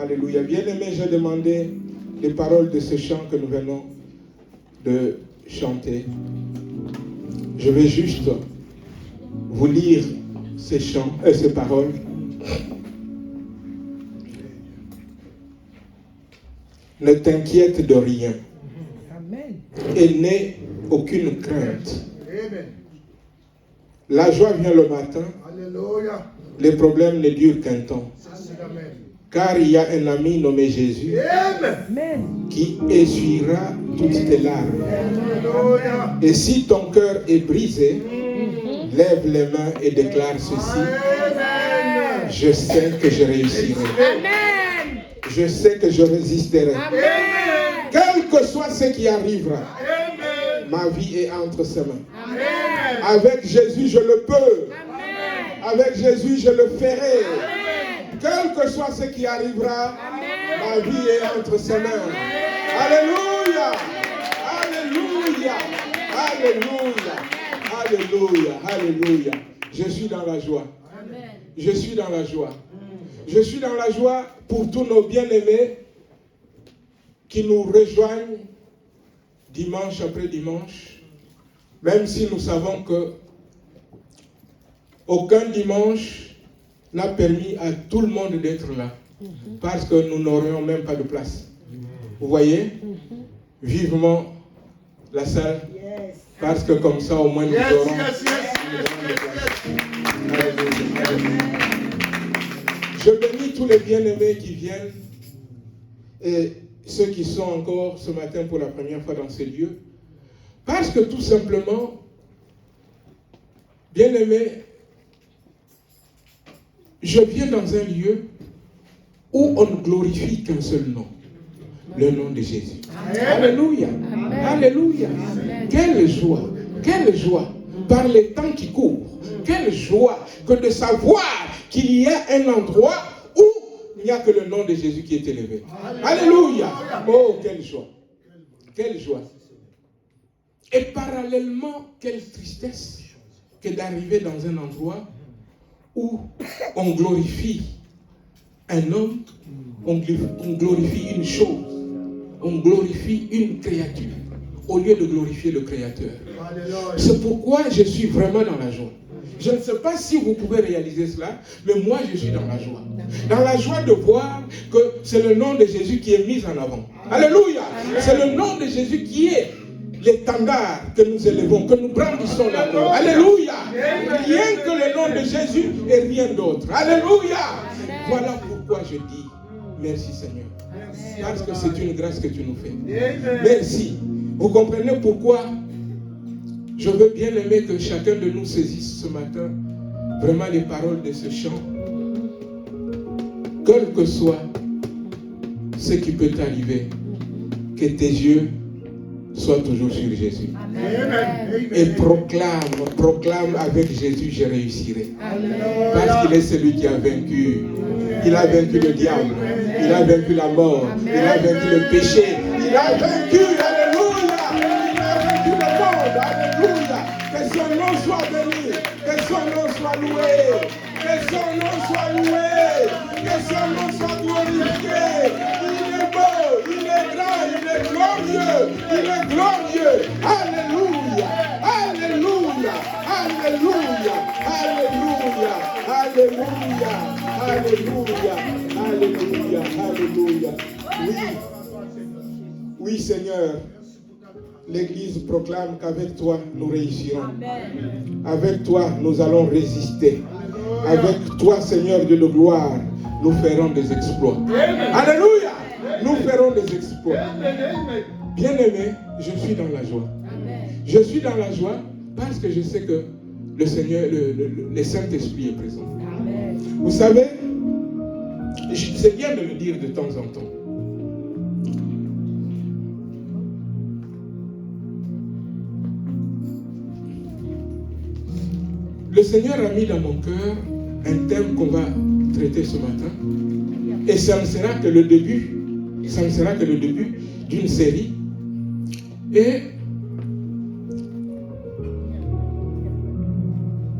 Alléluia. Bien-aimé, j'ai demandé les paroles de ce chant que nous venons de chanter. Je vais juste vous lire ces chants, ces paroles. Ne t'inquiète de rien. Et n'aie aucune crainte. La joie vient le matin. Les problèmes ne durent qu'un temps. Car il y a un ami nommé Jésus qui essuiera toutes tes larmes. Et si ton cœur est brisé, lève les mains et déclare ceci. Je sais que je réussirai. Je sais que je résisterai. Quel que soit ce qui arrivera, ma vie est entre ses mains. Avec Jésus, je le peux. Avec Jésus, je le ferai. Quel que soit ce qui arrivera, ma vie est entre ses mains. Alléluia! Alléluia! Alléluia! Alléluia! Alléluia! Je suis dans la joie. Je suis dans la joie. Je suis dans la joie pour tous nos bien-aimés qui nous rejoignent dimanche après dimanche, même si nous savons que aucun dimanche n'a permis à tout le monde d'être là, parce que nous n'aurions même pas de place. Vous voyez? Vivement la salle, parce que comme ça au moins nous aurons de place. Je bénis tous les bien-aimés qui viennent et ceux qui sont encore ce matin pour la première fois dans ces lieux, parce que tout simplement, bien-aimés, je viens dans un lieu où on ne glorifie qu'un seul nom, le nom de Jésus. Amen. Alléluia. Amen. Alléluia. Amen. Quelle joie, par les temps qui courent, quelle joie que de savoir qu'il y a un endroit où il n'y a que le nom de Jésus qui est élevé. Alléluia. Oh, quelle joie. Quelle joie. Et parallèlement, quelle tristesse que d'arriver dans un endroit où on glorifie un homme, on glorifie une chose, on glorifie une créature, au lieu de glorifier le Créateur. C'est pourquoi je suis vraiment dans la joie. Je ne sais pas si vous pouvez réaliser cela, mais moi je suis dans la joie. Dans la joie de voir que c'est le nom de Jésus qui est mis en avant. Alléluia! C'est le nom de Jésus qui est l'étendard que nous élevons, que nous brandissons là-haut. Alléluia! Rien que le nom de Jésus et rien d'autre. Alléluia! Voilà pourquoi je dis merci Seigneur. Parce que c'est une grâce que tu nous fais. Merci. Vous comprenez pourquoi je veux bien aimer que chacun de nous saisisse ce matin vraiment les paroles de ce chant. Quel que soit ce qui peut t'arriver, que tes yeux sois toujours sur Jésus. Amen. Et proclame avec Jésus, je réussirai. Amen. Parce qu'il est celui qui a vaincu. Il a vaincu le diable. Il a vaincu la mort. Amen. Il a vaincu le péché. Il a vaincu, alléluia. Il a vaincu le monde, alléluia. Que son nom soit béni. Que son nom soit loué. Que son nom soit loué. Que son nom soit glorifié. Il est beau, il est grand, il est glorieux. Il est glorieux. Alléluia. Alléluia. Alléluia. Alléluia. Alléluia. Alléluia. Alléluia. Alléluia. Oui, Seigneur. L'Église proclame qu'avec toi, nous réussirons. Avec toi, nous allons résister. Avec toi, Seigneur Dieu de gloire, nous ferons des exploits. Alléluia! Nous ferons des exploits. Bien-aimé, je suis dans la joie. Je suis dans la joie parce que je sais que le Seigneur, le Saint-Esprit est présent. Vous savez, c'est bien de le dire de temps en temps. Le Seigneur a mis dans mon cœur un thème qu'on va traiter ce matin. Et ça ne sera que le début. Ça ne sera que le début d'une série. Et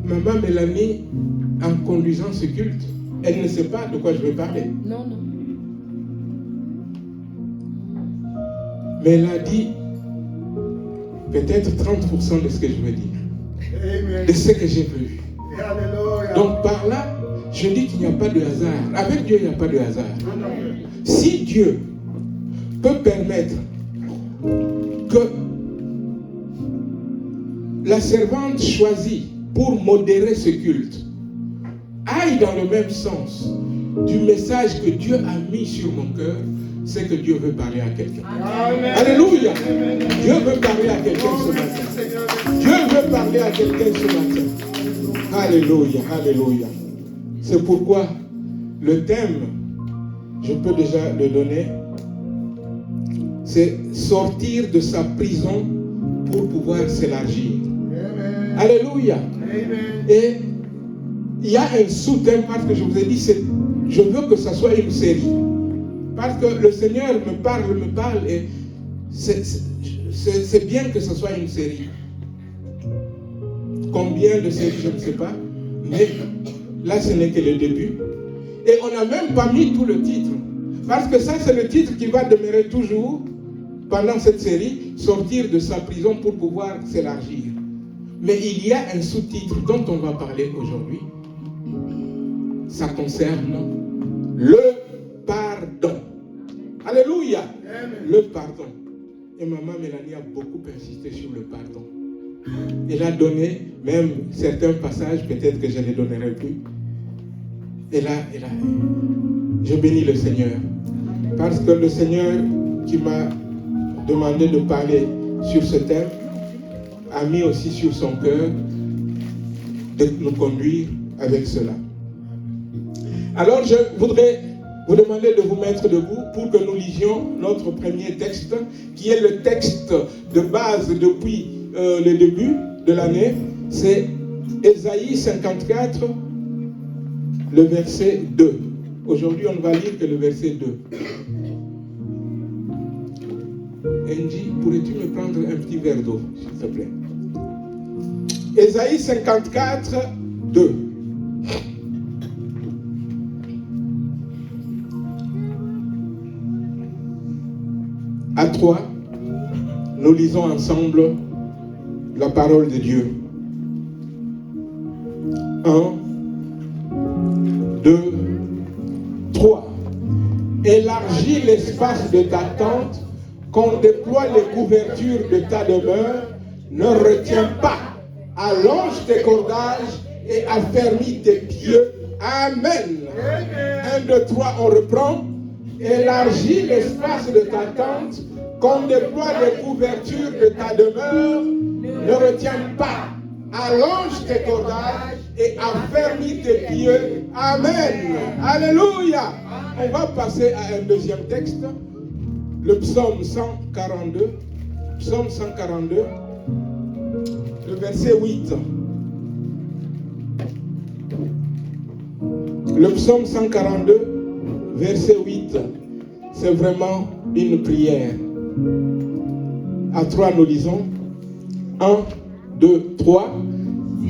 Maman Mélanie, en conduisant ce culte, elle ne sait pas de quoi je vais parler. Non. Mais elle a dit peut-être 30% de ce que je veux dire, de ce que j'ai vu. Donc par là, je dis qu'il n'y a pas de hasard. Avec Dieu, il n'y a pas de hasard. Si Dieu peut permettre que la servante choisie pour modérer ce culte aille dans le même sens du message que Dieu a mis sur mon cœur, c'est que Dieu veut parler à quelqu'un. Alléluia. Dieu veut parler à quelqu'un ce matin. Dieu veut parler à quelqu'un ce matin. Alléluia, alléluia. C'est pourquoi le thème, je peux déjà le donner, c'est sortir de sa prison pour pouvoir s'élargir. Alléluia. Et il y a un sous-thème parce que je vous ai dit, je veux que ça soit une série. Parce que le Seigneur me parle et c'est bien que ce soit une série. Combien de séries, je ne sais pas. Mais là, ce n'est que le début. Et on n'a même pas mis tout le titre. Parce que ça, c'est le titre qui va demeurer toujours pendant cette série, sortir de sa prison pour pouvoir s'élargir. Mais il y a un sous-titre dont on va parler aujourd'hui. Ça concerne le pardon. Alléluia. Le pardon. Et maman Mélanie a beaucoup insisté sur le pardon. Elle a donné même certains passages, peut-être que je ne les donnerai plus. Et là, je bénis le Seigneur. Parce que le Seigneur qui m'a demandé de parler sur ce thème a mis aussi sur son cœur de nous conduire avec cela. Alors je voudrais vous demander de vous mettre debout pour que nous lisions notre premier texte, qui est le texte de base depuis le début de l'année. C'est Ésaïe 54, le verset 2. Aujourd'hui, on ne va lire que le verset 2. Angie, pourrais-tu me prendre un petit verre d'eau, s'il te plaît? Ésaïe 54, 2. À 3, nous lisons ensemble la parole de Dieu. 1, 2, 3. Élargis l'espace de ta tente, qu'on déploie les couvertures de ta demeure, ne retiens pas, allonge tes cordages et affermis tes pieds. Amen. 1, 2, 3, on reprend. Élargis l'espace de ta tente, qu'on déploie les couvertures de ta demeure, ne retiens pas, allonge tes cordages et affermis tes pieds. Amen. Alléluia. On va passer à un deuxième texte, le psaume 142. Psaume 142, le verset 8. Le psaume 142, verset 8. C'est vraiment une prière. À 3, nous lisons. 1, 2, 3.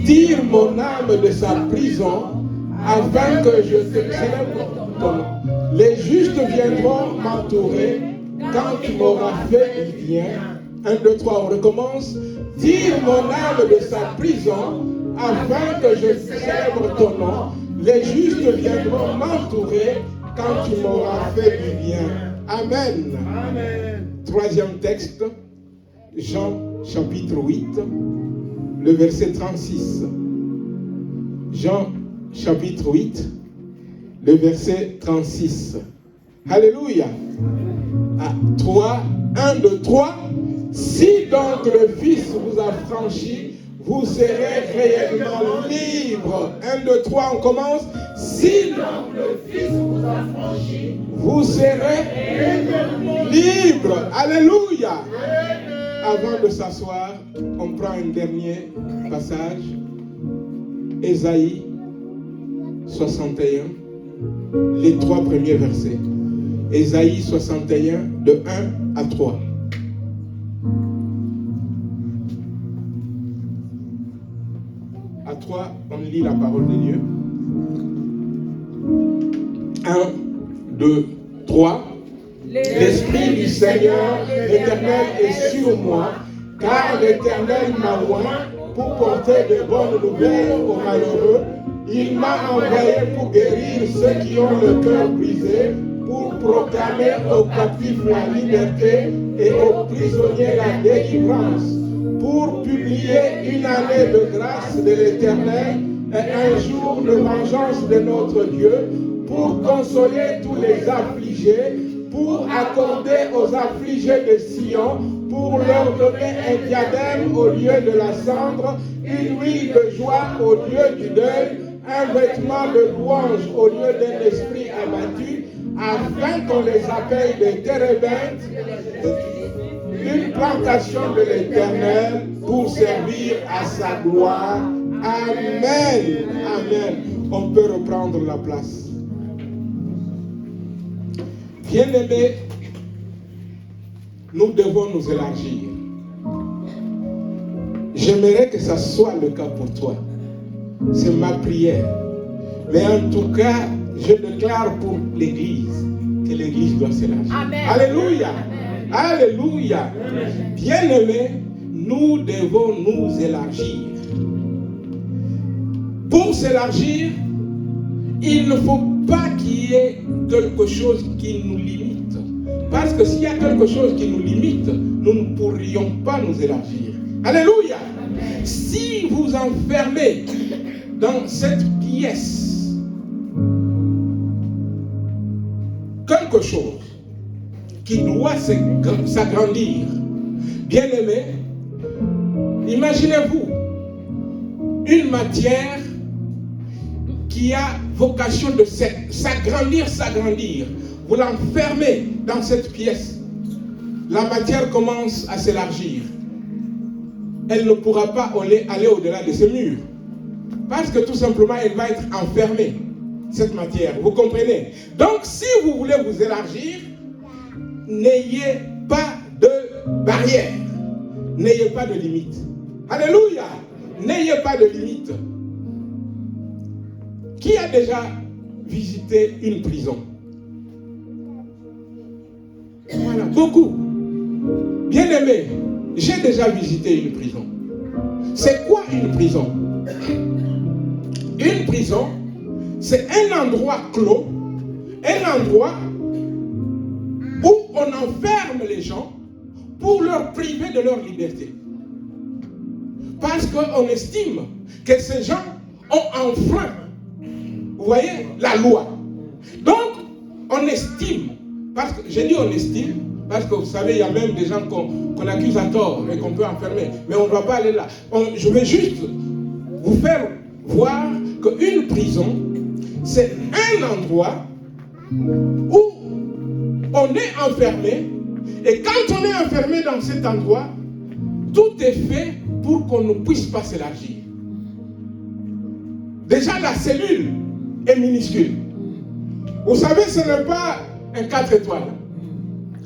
Tire mon âme de sa prison, afin que je te célèbre ton nom. Les justes viendront m'entourer, quand tu m'auras fait du bien. 1, 2, 3, on recommence. Tire mon âme de sa prison, afin que je célèbre ton nom. Les justes viendront m'entourer, quand tu m'auras fait du bien. Amen. Amen. Troisième texte, Jean chapitre 8, le verset 36. Jean chapitre 8, le verset 36. Alléluia. 3, 1, 2, 3. Si donc le Fils vous a franchi, vous serez réellement libre. 1, 2, 3, on commence. Si donc le Fils vous a franchi, vous serez réellement libre. Alléluia. Avant de s'asseoir, on prend un dernier passage. Ésaïe 61, les 3 premiers versets. Ésaïe 61, de 1 à 3. À 3, on lit la parole de Dieu. 1, 2, 3. L'Esprit du Seigneur, l'Éternel est sur moi, car l'Éternel m'a oint pour porter de bonnes nouvelles aux malheureux. Il m'a envoyé pour guérir ceux qui ont le cœur brisé, pour proclamer aux captifs la liberté et aux prisonniers la délivrance, pour publier une année de grâce de l'Éternel et un jour de vengeance de notre Dieu, pour consoler tous les affligés, pour accorder aux affligés de Sion, pour leur donner un diadème au lieu de la cendre, une huile de joie au lieu du deuil, un vêtement de louange au lieu d'un esprit abattu, afin qu'on les appelle des térébintes, une plantation de l'Éternel pour servir à sa gloire. Amen. Amen. On peut reprendre la place. Bien-aimés, nous devons nous élargir. J'aimerais que ça soit le cas pour toi. C'est ma prière. Mais en tout cas, je déclare pour l'Église que l'Église doit s'élargir. Alléluia. Amen. Alléluia. Bien-aimés, nous devons nous élargir. Pour s'élargir, il ne faut pas qu'il y ait quelque chose qui nous limite. Parce que s'il y a quelque chose qui nous limite, nous ne pourrions pas nous élargir. Alléluia. Amen. Si vous enfermez dans cette pièce quelque chose qui doit s'agrandir, bien aimé, imaginez-vous une matière qui a vocation de s'agrandir. Vous l'enfermez dans cette pièce. La matière commence à s'élargir. Elle ne pourra pas aller au-delà de ce mur. Parce que tout simplement, elle va être enfermée, cette matière. Vous comprenez? Donc, si vous voulez vous élargir, n'ayez pas de barrière. N'ayez pas de limite. Alléluia! N'ayez pas de limite. Qui a déjà visité une prison? Voilà, beaucoup. Bien-aimés, j'ai déjà visité une prison. C'est quoi une prison? Une prison, c'est un endroit clos, un endroit où on enferme les gens pour leur priver de leur liberté. Parce qu'on estime que ces gens ont enfreint, vous voyez, la loi. Donc, on estime, parce que j'ai dit on estime, parce que vous savez, il y a même des gens qu'on accuse à tort et qu'on peut enfermer. Mais on ne va pas aller là. Je vais juste vous faire voir qu'une prison, c'est un endroit où on est enfermé. Et quand on est enfermé dans cet endroit, tout est fait pour qu'on ne puisse pas s'élargir. Déjà, la cellule est minuscule. Vous savez, ce n'est pas un 4 étoiles.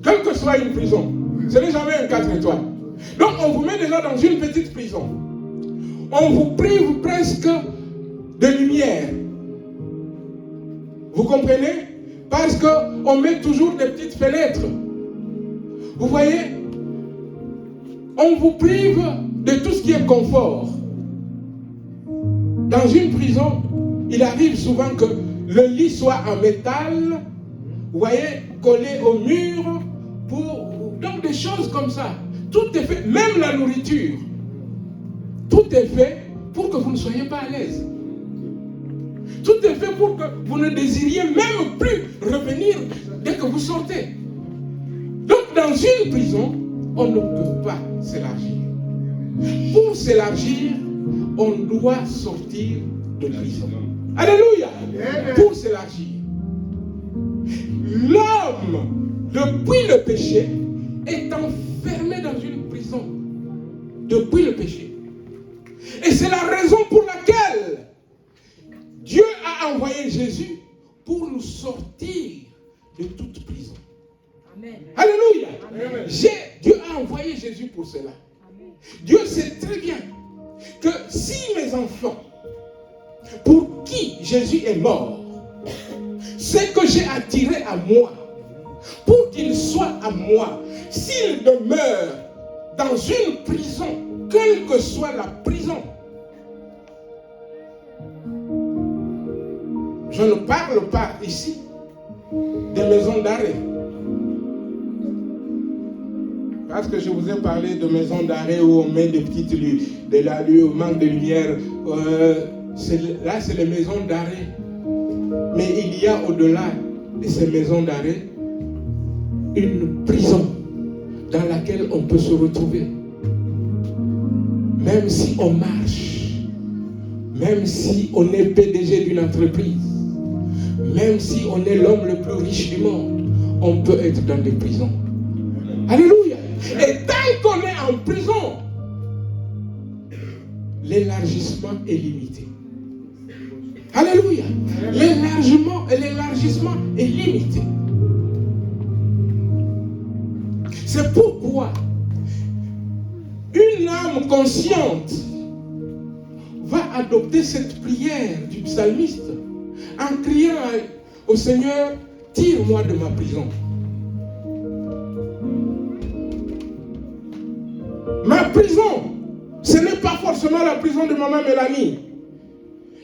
Quelle que soit une prison, ce n'est jamais un 4 étoiles. Donc, on vous met déjà dans une petite prison. On vous prive presque de lumière. Vous comprenez? Parce qu'on met toujours des petites fenêtres. Vous voyez? On vous prive de tout ce qui est confort. Dans une prison, il arrive souvent que le lit soit en métal, vous voyez, collé au mur, donc des choses comme ça. Tout est fait, même la nourriture. Tout est fait pour que vous ne soyez pas à l'aise. Tout est fait pour que vous ne désiriez même plus revenir dès que vous sortez. Donc dans une prison, on ne peut pas s'élargir. Pour s'élargir, on doit sortir de prison. Alléluia! Pour s'élargir. L'homme, depuis le péché, est enfermé dans une prison. Depuis le péché. Et c'est la raison pour laquelle Dieu a envoyé Jésus pour nous sortir de toute prison. Amen. Alléluia. Amen. Dieu a envoyé Jésus pour cela. Amen. Dieu sait très bien que si mes enfants, pour qui Jésus est mort, c'est que j'ai attiré à moi, pour qu'ils soit à moi, s'il demeure dans une prison, quelle que soit la prison, je ne parle pas ici des maisons d'arrêt. Parce que je vous ai parlé de maisons d'arrêt où on met des petites de la lumière, manque de lumière. Là, c'est les maisons d'arrêt. Mais il y a au-delà de ces maisons d'arrêt une prison dans laquelle on peut se retrouver. Même si on marche, même si on est PDG d'une entreprise, même si on est l'homme le plus riche du monde, on peut être dans des prisons. Alléluia. Et tant qu'on est en prison, l'élargissement est limité. Alléluia. L'élargissement est limité. C'est pourquoi une âme consciente va adopter cette prière du psalmiste en criant au Seigneur, tire-moi de ma prison. Ma prison, ce n'est pas forcément la prison de maman Mélanie.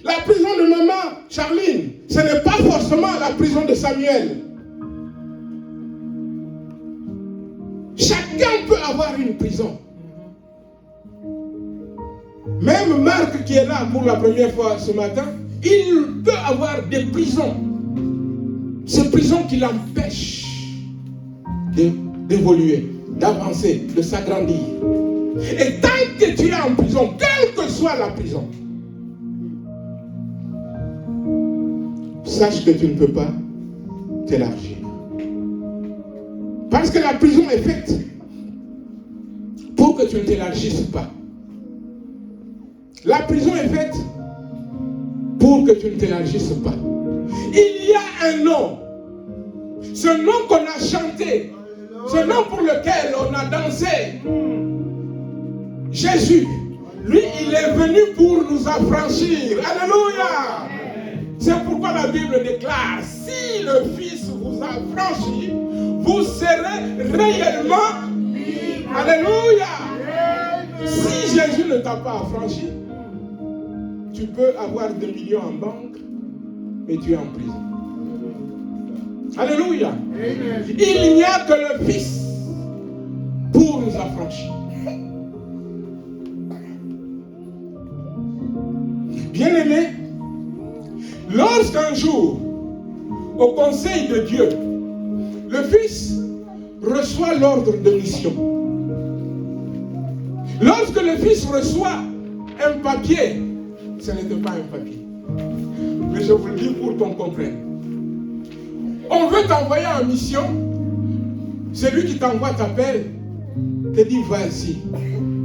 La prison de maman Charline, ce n'est pas forcément la prison de Samuel. Chacun peut avoir une prison. Même Marc qui est là pour la première fois ce matin, il peut avoir des prisons. Ces prisons qui l'empêchent d'évoluer, d'avancer, de s'agrandir. Et tant que tu es en prison, quelle que soit la prison, sache que tu ne peux pas t'élargir. Parce que la prison est faite pour que tu ne t'élargisses pas. La prison est faite pour que tu ne t'élargisses pas. Il y a un nom. Ce nom qu'on a chanté, ce nom pour lequel on a dansé. Jésus, lui, il est venu pour nous affranchir. Alléluia. C'est pourquoi la Bible déclare, si le Fils vous affranchit, vous serez réellement libres. Alléluia. Si Jésus ne t'a pas affranchi, tu peux avoir 2 millions en banque, mais tu es en prison. Alléluia. Il n'y a que le Fils pour nous affranchir. Bien-aimés, lorsqu'un jour, au conseil de Dieu, le Fils reçoit l'ordre de mission. Lorsque le Fils reçoit un papier, ce n'était pas un papier. Mais je vous le dis pour qu'on comprenne. On veut t'envoyer en mission. Celui qui t'envoie t'appelle, te dit vas-y,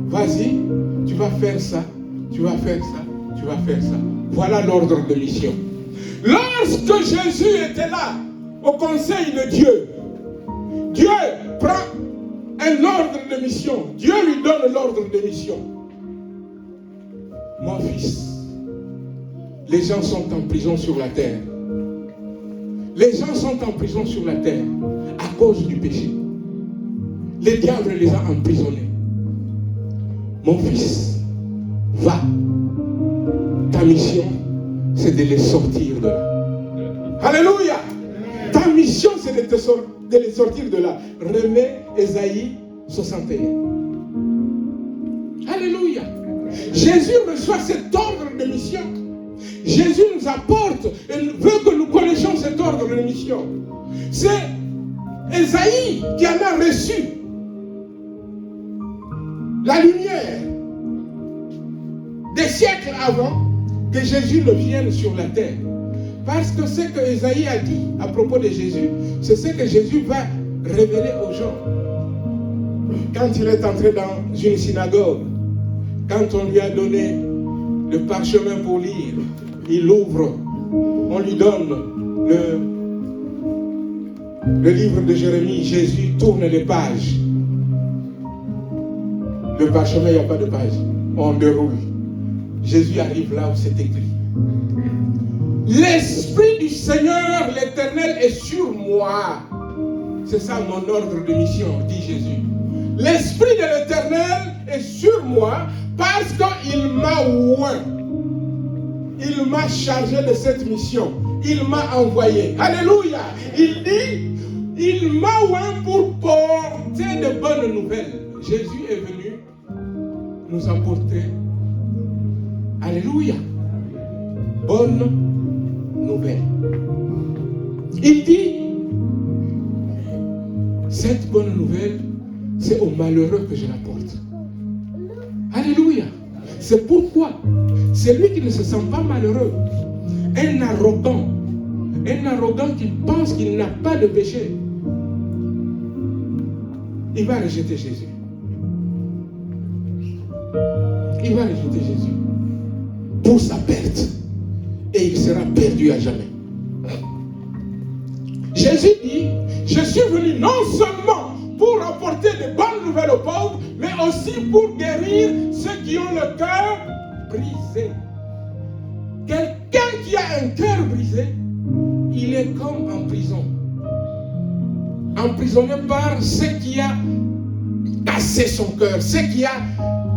vas-y, tu vas faire ça, tu vas faire ça, tu vas faire ça. Voilà l'ordre de mission. Lorsque Jésus était là, au conseil de Dieu, Dieu prend un ordre de mission. Dieu lui donne l'ordre de mission. Mon fils, les gens sont en prison sur la terre. Les gens sont en prison sur la terre à cause du péché. Le diable les a emprisonnés. Mon fils, va. Ta mission, c'est de les sortir de là. Alléluia. Ta mission, c'est de les sortir de là. Remets Ésaïe 61. Alléluia. Jésus reçoit cet ordre de mission. Jésus nous apporte et veut que nous connaissions cet ordre de mission. C'est Ésaïe qui en a reçu la lumière des siècles avant que Jésus ne vienne sur la terre. Parce que ce que Ésaïe a dit à propos de Jésus, c'est ce que Jésus va révéler aux gens. Quand il est entré dans une synagogue, quand on lui a donné le parchemin pour lire, il ouvre, on lui donne le livre de Jérémie. Jésus tourne les pages. Le parchemin, il n'y a pas de page. On déroule. Jésus arrive là où c'est écrit. L'Esprit du Seigneur, l'Éternel, est sur moi. C'est ça mon ordre de mission, dit Jésus. L'Esprit de l'Éternel est sur moi parce qu'il m'a oint. Il m'a chargé de cette mission. Il m'a envoyé. Alléluia. Il dit, il m'a oint pour porter de bonnes nouvelles. Jésus est venu nous apporter, alléluia, bonne nouvelle. Il dit, cette bonne nouvelle, c'est aux malheureux que je l'apporte. Alléluia. C'est pourquoi celui qui ne se sent pas malheureux, un arrogant qui pense qu'il n'a pas de péché, il va rejeter Jésus. Il va rejeter Jésus pour sa perte et il sera perdu à jamais. Jésus dit, je suis venu non seulement pour apporter de bonnes nouvelles aux pauvres, mais aussi pour guérir ceux qui ont le cœur brisé. Quelqu'un qui a un cœur brisé, il est comme en prison. Emprisonné par ce qui a cassé son cœur, ce qui a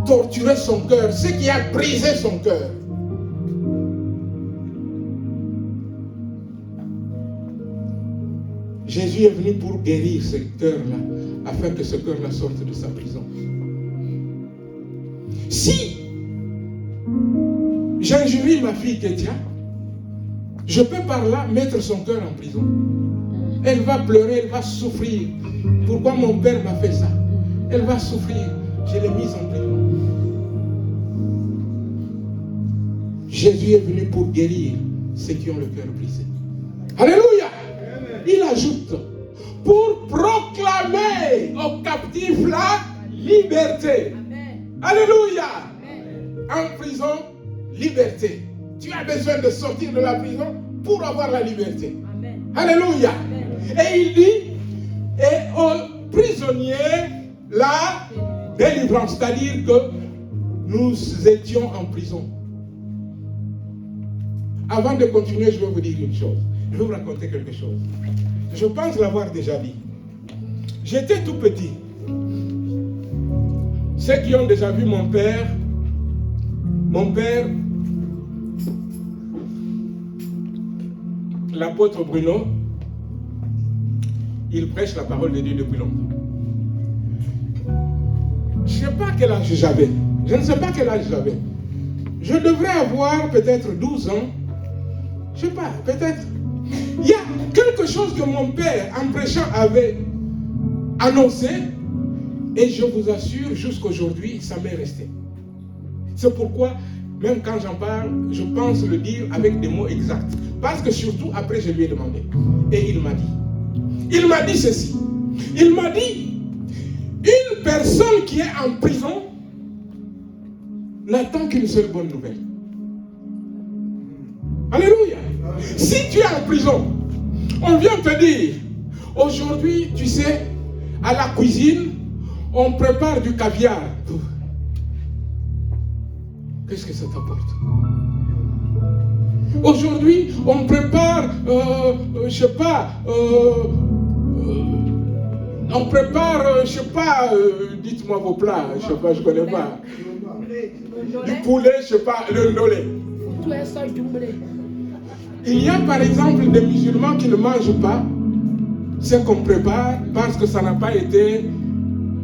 torturé son cœur, ce qui a brisé son cœur. Jésus est venu pour guérir ce cœur-là, afin que ce cœur-là sorte de sa prison. Si j'injurie ma fille Kétia, je peux par là mettre son cœur en prison. Elle va pleurer, elle va souffrir. Pourquoi mon père m'a fait ça? Elle va souffrir. Je l'ai mise en prison. Jésus est venu pour guérir ceux qui ont le cœur brisé. Alléluia! Il ajoute, pour proclamer aux captifs la liberté. Amen. Alléluia! Amen. En prison, liberté. Tu as besoin de sortir de la prison pour avoir la liberté. Amen. Alléluia! Amen. Et il dit, et aux prisonniers, la délivrance. C'est-à-dire que nous étions en prison. Avant de continuer, je vais vous dire une chose. Je vais vous raconter quelque chose. Je pense l'avoir déjà dit. J'étais tout petit. Ceux qui ont déjà vu mon père, l'apôtre Bruno, il prêche la parole de Dieu depuis longtemps. Je ne sais pas quel âge j'avais. Je ne sais pas quel âge j'avais. Je devrais avoir peut-être 12 ans. Je ne sais pas, peut-être. Il y a quelque chose que mon père, en prêchant, avait annoncé, et je vous assure, jusqu'aujourd'hui, ça m'est resté. C'est pourquoi, même quand j'en parle, je pense le dire avec des mots exacts. Parce que surtout, après, je lui ai demandé. Et il m'a dit. Il m'a dit ceci. Il m'a dit, une personne qui est en prison n'attend qu'une seule bonne nouvelle. Alléluia. Si tu es en prison, on vient te dire, aujourd'hui, tu sais, à la cuisine, on prépare du caviar. Qu'est-ce que ça t'apporte? Aujourd'hui, on prépare, je sais pas, on prépare, je sais pas, dites-moi vos plats, je sais pas, je connais pas. Du poulet, je sais pas, le ndolé. Il y a par exemple des musulmans qui ne mangent pas ce qu'on prépare parce que ça n'a pas été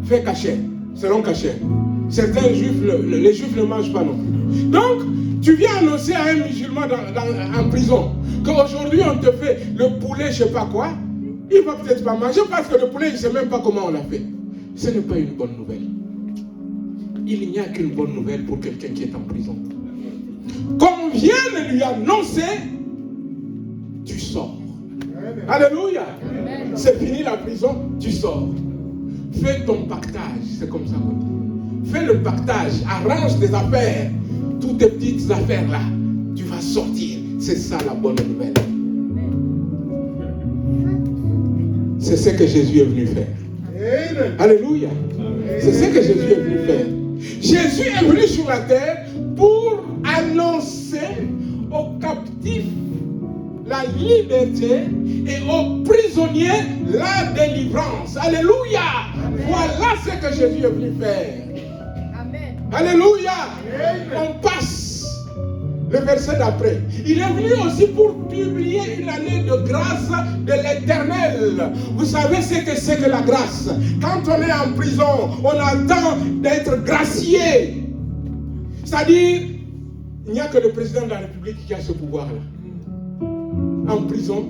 fait cachère, selon cachère. Certains juifs, les juifs ne mangent pas non plus. Donc, tu viens annoncer à un musulman en prison qu'aujourd'hui on te fait le poulet, je sais pas quoi, il ne va peut-être pas manger parce que le poulet, il ne sait même pas comment on l'a fait. Ce n'est pas une bonne nouvelle. Il n'y a qu'une bonne nouvelle pour quelqu'un qui est en prison. Qu'on vienne lui annoncer, tu sors. Amen. Alléluia. Amen. C'est fini la prison, tu sors. Fais ton pactage, c'est comme ça qu'on dit. Fais le pactage, arrange tes affaires, toutes tes petites affaires là. Tu vas sortir. C'est ça la bonne nouvelle. C'est ce que Jésus est venu faire. Amen. Alléluia. Amen. C'est ce que Jésus est venu faire. Jésus est venu sur la terre pour annoncer aux captifs la liberté et aux prisonniers la délivrance. Alléluia. Amen. Voilà ce que Jésus est venu faire. Amen. Alléluia. Amen. On passe le verset d'après. Il est venu aussi pour publier une année de grâce de l'Éternel. Vous savez ce que c'est que la grâce? Quand on est en prison, on attend d'être gracié. C'est-à-dire, il n'y a que le président de la République qui a ce pouvoir-là. En prison,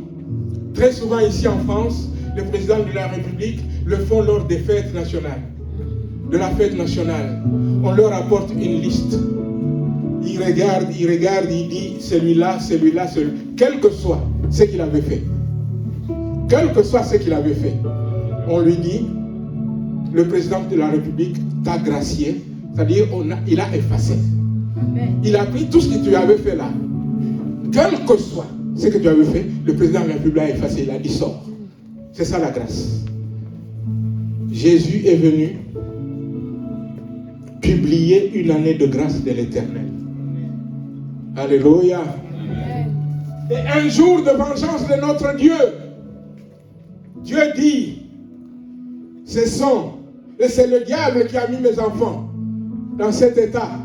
très souvent ici en France, le président de la République le font lors des fêtes nationales. De la fête nationale, on leur apporte une liste. Il regarde, il dit celui-là, celui-là, celui-là, quel que soit ce qu'il avait fait. Quel que soit ce qu'il avait fait, on lui dit, le président de la République t'a gracié, c'est-à-dire il a effacé. Il a pris tout ce que tu avais fait là. Quel que soit ce que tu avais fait, le président de la République a effacé, il a dit sort. C'est ça la grâce. Jésus est venu publier une année de grâce de l'Éternel. Alléluia. Et un jour de vengeance de notre Dieu. Dieu dit, c'est le diable qui a mis mes enfants dans cet état.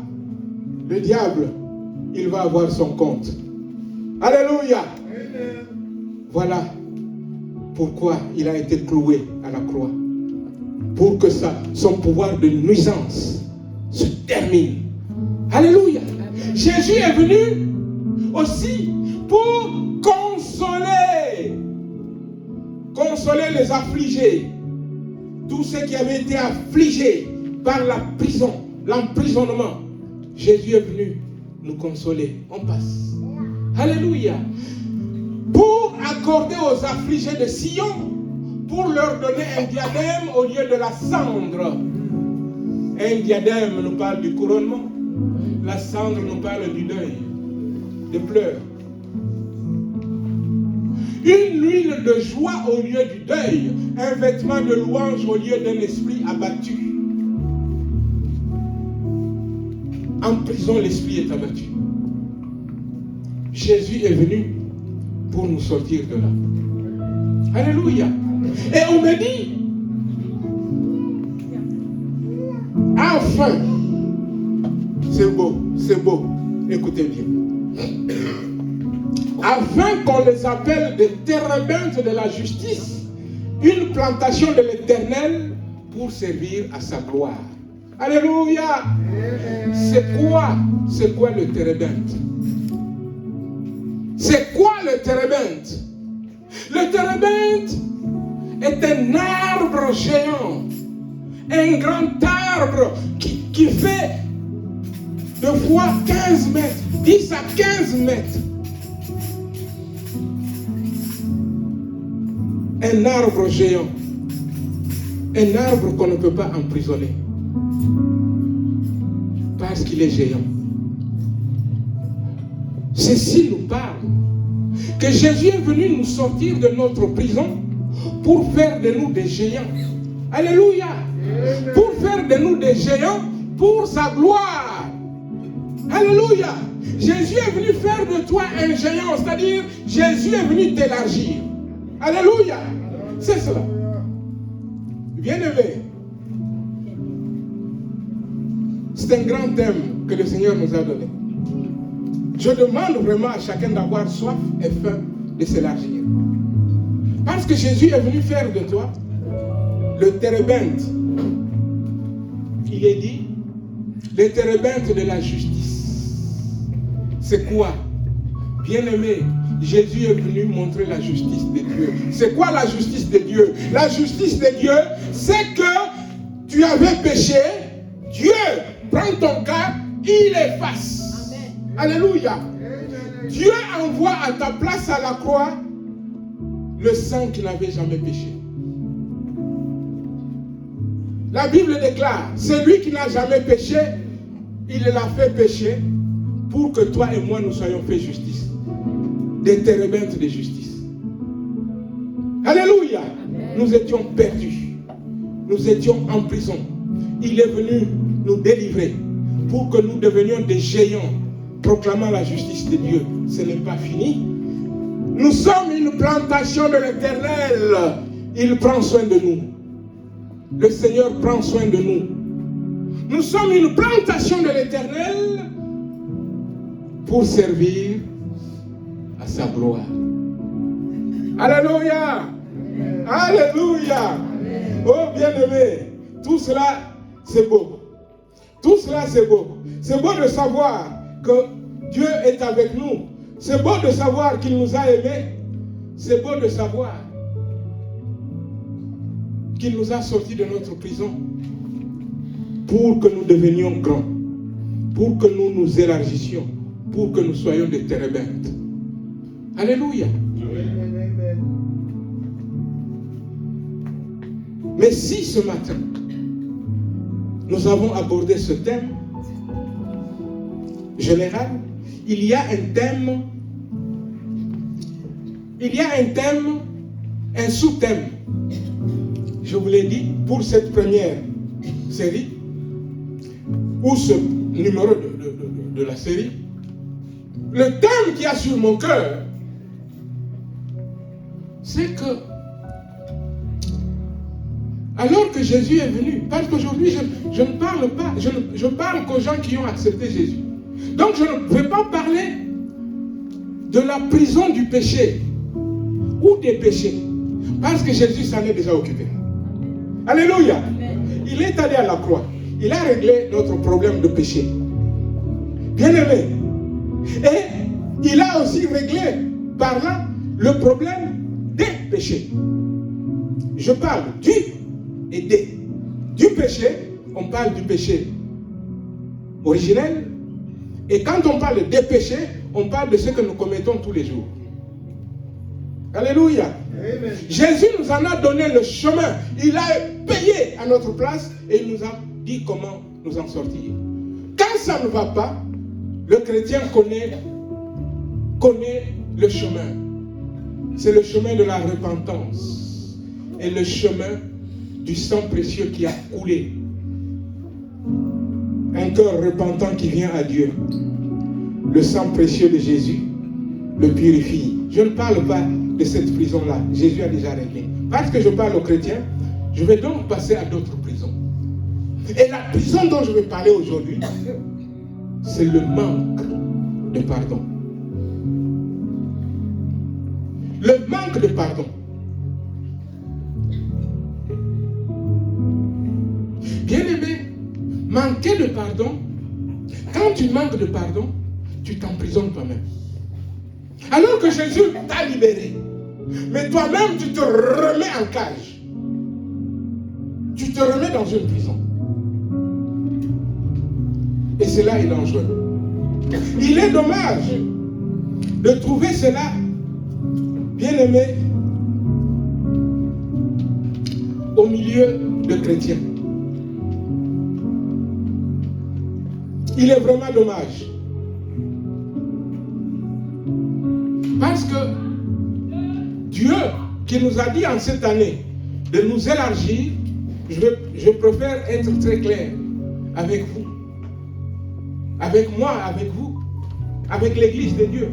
Le diable, il va avoir son compte. Alléluia. Voilà pourquoi il a été cloué à la croix. Pour que son pouvoir de nuisance se termine. Alléluia. Jésus est venu aussi pour consoler les affligés, tous ceux qui avaient été affligés par la prison, l'emprisonnement. Jésus est venu nous consoler. On passe. Alléluia. Pour accorder aux affligés de Sion, pour leur donner un diadème au lieu de la cendre. Un diadème nous parle du couronnement. La cendre nous parle du deuil, des pleurs. Une huile de joie au lieu du deuil. Un vêtement de louange au lieu d'un esprit abattu. En prison, l'esprit est abattu. Jésus est venu pour nous sortir de là. Alléluia. Et on me dit, enfin, c'est beau, écoutez bien. Afin qu'on les appelle des térébintes de la justice, une plantation de l'Éternel pour servir à sa gloire. Alléluia. C'est quoi le térébinthe? C'est quoi le térébinthe? Le térébinthe est un arbre géant, un grand arbre qui fait 2 fois 15 mètres, 10 à 15 mètres. Un arbre géant, un arbre qu'on ne peut pas emprisonner parce qu'il est géant. Ceci nous parle que Jésus est venu nous sortir de notre prison pour faire de nous des géants. Alléluia. Pour faire de nous des géants pour sa gloire. Alléluia. Jésus est venu faire de toi un géant, c'est-à-dire Jésus est venu t'élargir. Alléluia. C'est cela. Bien-aimé, c'est un grand thème que le Seigneur nous a donné. Je demande vraiment à chacun d'avoir soif et faim de s'élargir. Parce que Jésus est venu faire de toi le térébinthe. Il est dit, le térébinthe de la justice. C'est quoi? Bien-aimé, Jésus est venu montrer la justice de Dieu. C'est quoi la justice de Dieu? La justice de Dieu, c'est que tu avais péché, Dieu prend ton cas, il efface. Amen. Alléluia. Amen. Dieu envoie à ta place à la croix le sang qui n'avait jamais péché. La Bible déclare, celui qui n'a jamais péché, il l'a fait pécher pour que toi et moi nous soyons fait justice. Des térébintes de justice. Alléluia. Amen. Nous étions perdus. Nous étions en prison. Il est venu nous délivrer pour que nous devenions des géants proclamant la justice de Dieu. Ce n'est pas fini. Nous sommes une plantation de l'Éternel. Il prend soin de nous. Le Seigneur prend soin de nous. Nous sommes une plantation de l'Éternel pour servir à sa gloire. Alléluia. Alléluia. Oh bien-aimé, tout cela c'est beau. Tout cela c'est beau. C'est beau de savoir que Dieu est avec nous. C'est beau de savoir qu'il nous a aimés. C'est beau de savoir qu'il nous a sortis de notre prison pour que nous devenions grands, pour que nous nous élargissions, pour que nous soyons des térébintes. Alléluia. Mais si ce matin, nous avons abordé ce thème général, il y a un thème, un sous-thème, je vous l'ai dit, pour cette première série, ou ce numéro de la série. Le thème qui a sur mon cœur, c'est que, alors que Jésus est venu, parce qu'aujourd'hui je ne parle pas, je parle qu'aux gens qui ont accepté Jésus. Donc je ne vais pas parler de la prison du péché ou des péchés, parce que Jésus s'en est déjà occupé. Alléluia. Il est allé à la croix. Il a réglé notre problème de péché. Bien-aimé. Et il a aussi réglé par là le problème des péchés. Je parle du et des. Du péché, on parle du péché originel. Et quand on parle des péchés, on parle de ce que nous commettons tous les jours. Alléluia. Amen. Jésus nous en a donné le chemin. Il a payé à notre place et il nous a dit comment nous en sortir. Quand ça ne va pas, le chrétien connaît le chemin. C'est le chemin de la repentance et le chemin du sang précieux qui a coulé. Un cœur repentant qui vient à Dieu. Le sang précieux de Jésus le purifie. Je ne parle pas de cette prison-là. Jésus a déjà réglé. Parce que je parle aux chrétiens, je vais donc passer à d'autres prisons. Et la prison dont je vais parler aujourd'hui, c'est le manque de pardon. Le manque de pardon. Bien-aimé, manquer de pardon, quand tu manques de pardon, tu t'emprisonnes toi-même. Alors que Jésus t'a libéré, mais toi-même tu te remets en cage. Tu te remets dans une prison. Et cela est dangereux. Il est dommage de trouver cela, bien-aimé, au milieu de chrétiens. Il est vraiment dommage. Parce que Dieu qui nous a dit en cette année de nous élargir, je préfère être très clair avec vous, avec moi, avec vous, avec l'église de Dieu.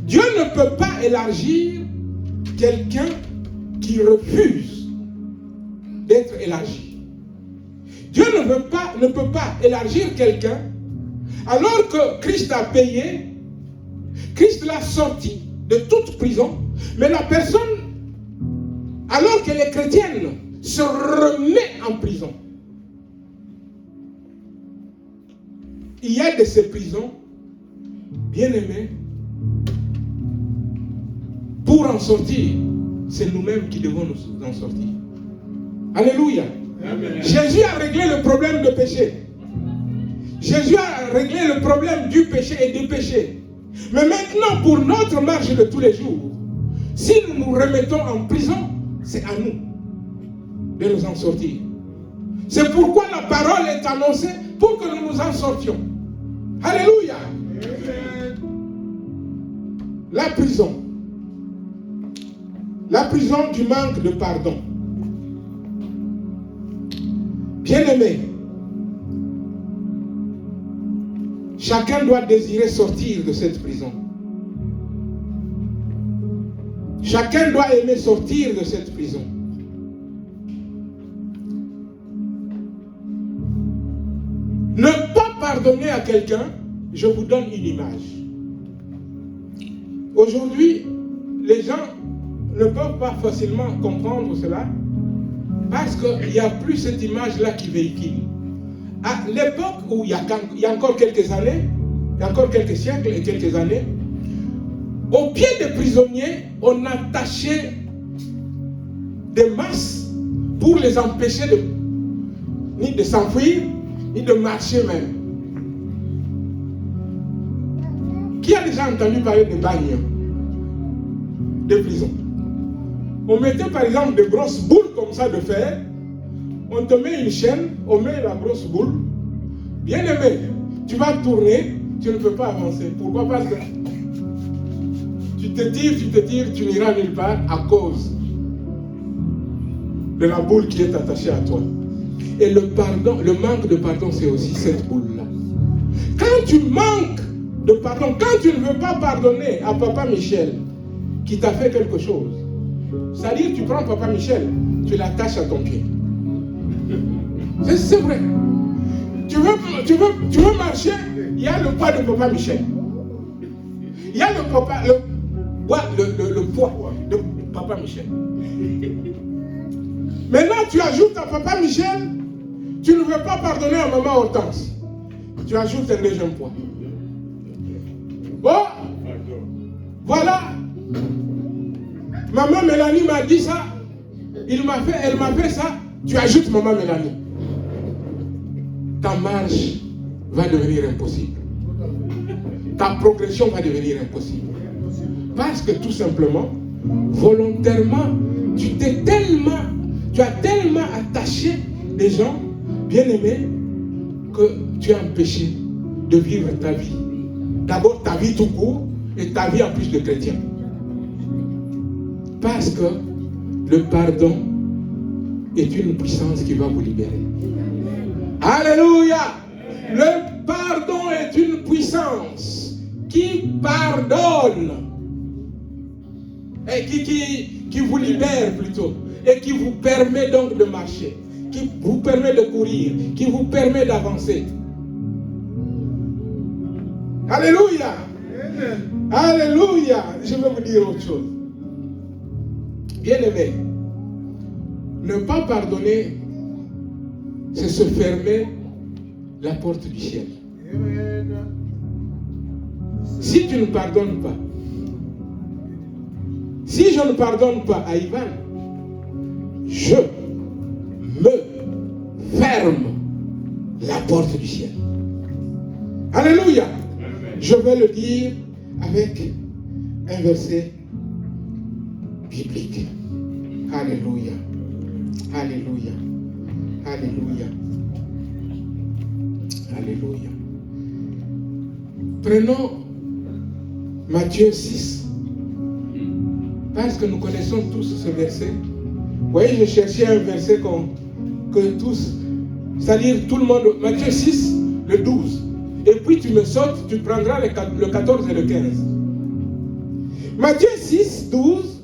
Dieu ne peut pas élargir quelqu'un qui refuse d'être élargi. Dieu ne peut pas élargir quelqu'un alors que Christ a payé. Christ l'a sorti de toute prison, mais la personne, alors qu'elle est chrétienne, se remet en prison. Il y a de ces prisons, bien-aimés, pour en sortir, c'est nous-mêmes qui devons nous en sortir. Alléluia. Amen. Jésus a réglé le problème de péché. Jésus a réglé le problème du péché et des péchés. Mais maintenant, pour notre marche de tous les jours, si nous nous remettons en prison, c'est à nous de nous en sortir. C'est pourquoi la parole est annoncée pour que nous nous en sortions. Alléluia. La prison du manque de pardon. Bien-aimé, chacun doit désirer sortir de cette prison. Chacun doit aimer sortir de cette prison. Ne pas pardonner à quelqu'un, je vous donne une image. Aujourd'hui, les gens ne peuvent pas facilement comprendre cela parce qu'il n'y a plus cette image-là qui véhicule. À l'époque où il y a encore quelques années, il y a encore quelques siècles et quelques années, au pied des prisonniers, on attachait des masses pour les empêcher ni de s'enfuir, ni de marcher même. Qui a déjà entendu parler de bagnes de prison? On mettait par exemple de grosses boules comme ça de fer, on te met une chaîne, on met la grosse boule. Bien aimé, tu vas tourner, tu ne peux pas avancer. Pourquoi? Parce que tu te tires, tu n'iras nulle part à cause de la boule qui est attachée à toi. Et le manque de pardon, c'est aussi cette boule-là. Quand tu manques de pardon, quand tu ne veux pas pardonner à Papa Michel qui t'a fait quelque chose, c'est-à-dire tu prends Papa Michel, tu l'attaches à ton pied. C'est vrai. Tu veux marcher, il y a le poids de Papa Michel. Il y a le poids de Papa Michel. Maintenant, tu ajoutes à Papa Michel, tu ne veux pas pardonner à Maman Hortense. Tu ajoutes un deuxième poids. Bon, voilà. Maman Mélanie m'a dit ça. Elle m'a fait ça. Tu ajoutes Maman Mélanie. Ta marche va devenir impossible. Ta progression va devenir impossible. Parce que tout simplement, volontairement, tu as tellement attaché des gens bien-aimés que tu as empêché de vivre ta vie. D'abord ta vie tout court et ta vie en plus de chrétien. Parce que le pardon est une puissance qui va vous libérer. Alléluia! Le pardon est une puissance qui pardonne et qui vous libère plutôt et qui vous permet donc de marcher, qui vous permet de courir, qui vous permet d'avancer. Alléluia! Alléluia! Je vais vous dire autre chose. Bien-aimé, ne pas pardonner, c'est se fermer la porte du ciel. Si tu ne pardonnes pas, si je ne pardonne pas à Ivan, je me ferme la porte du ciel. Alléluia. Je vais le dire avec un verset biblique. Alléluia. Alléluia. Alléluia. Alléluia. Prenons Matthieu 6. Parce que nous connaissons tous ce verset. Vous voyez, je cherchais un verset que tous, c'est-à-dire tout le monde, Matthieu 6, le 12. Et puis tu me sautes, tu prendras le 14 et le 15. Matthieu 6, 12,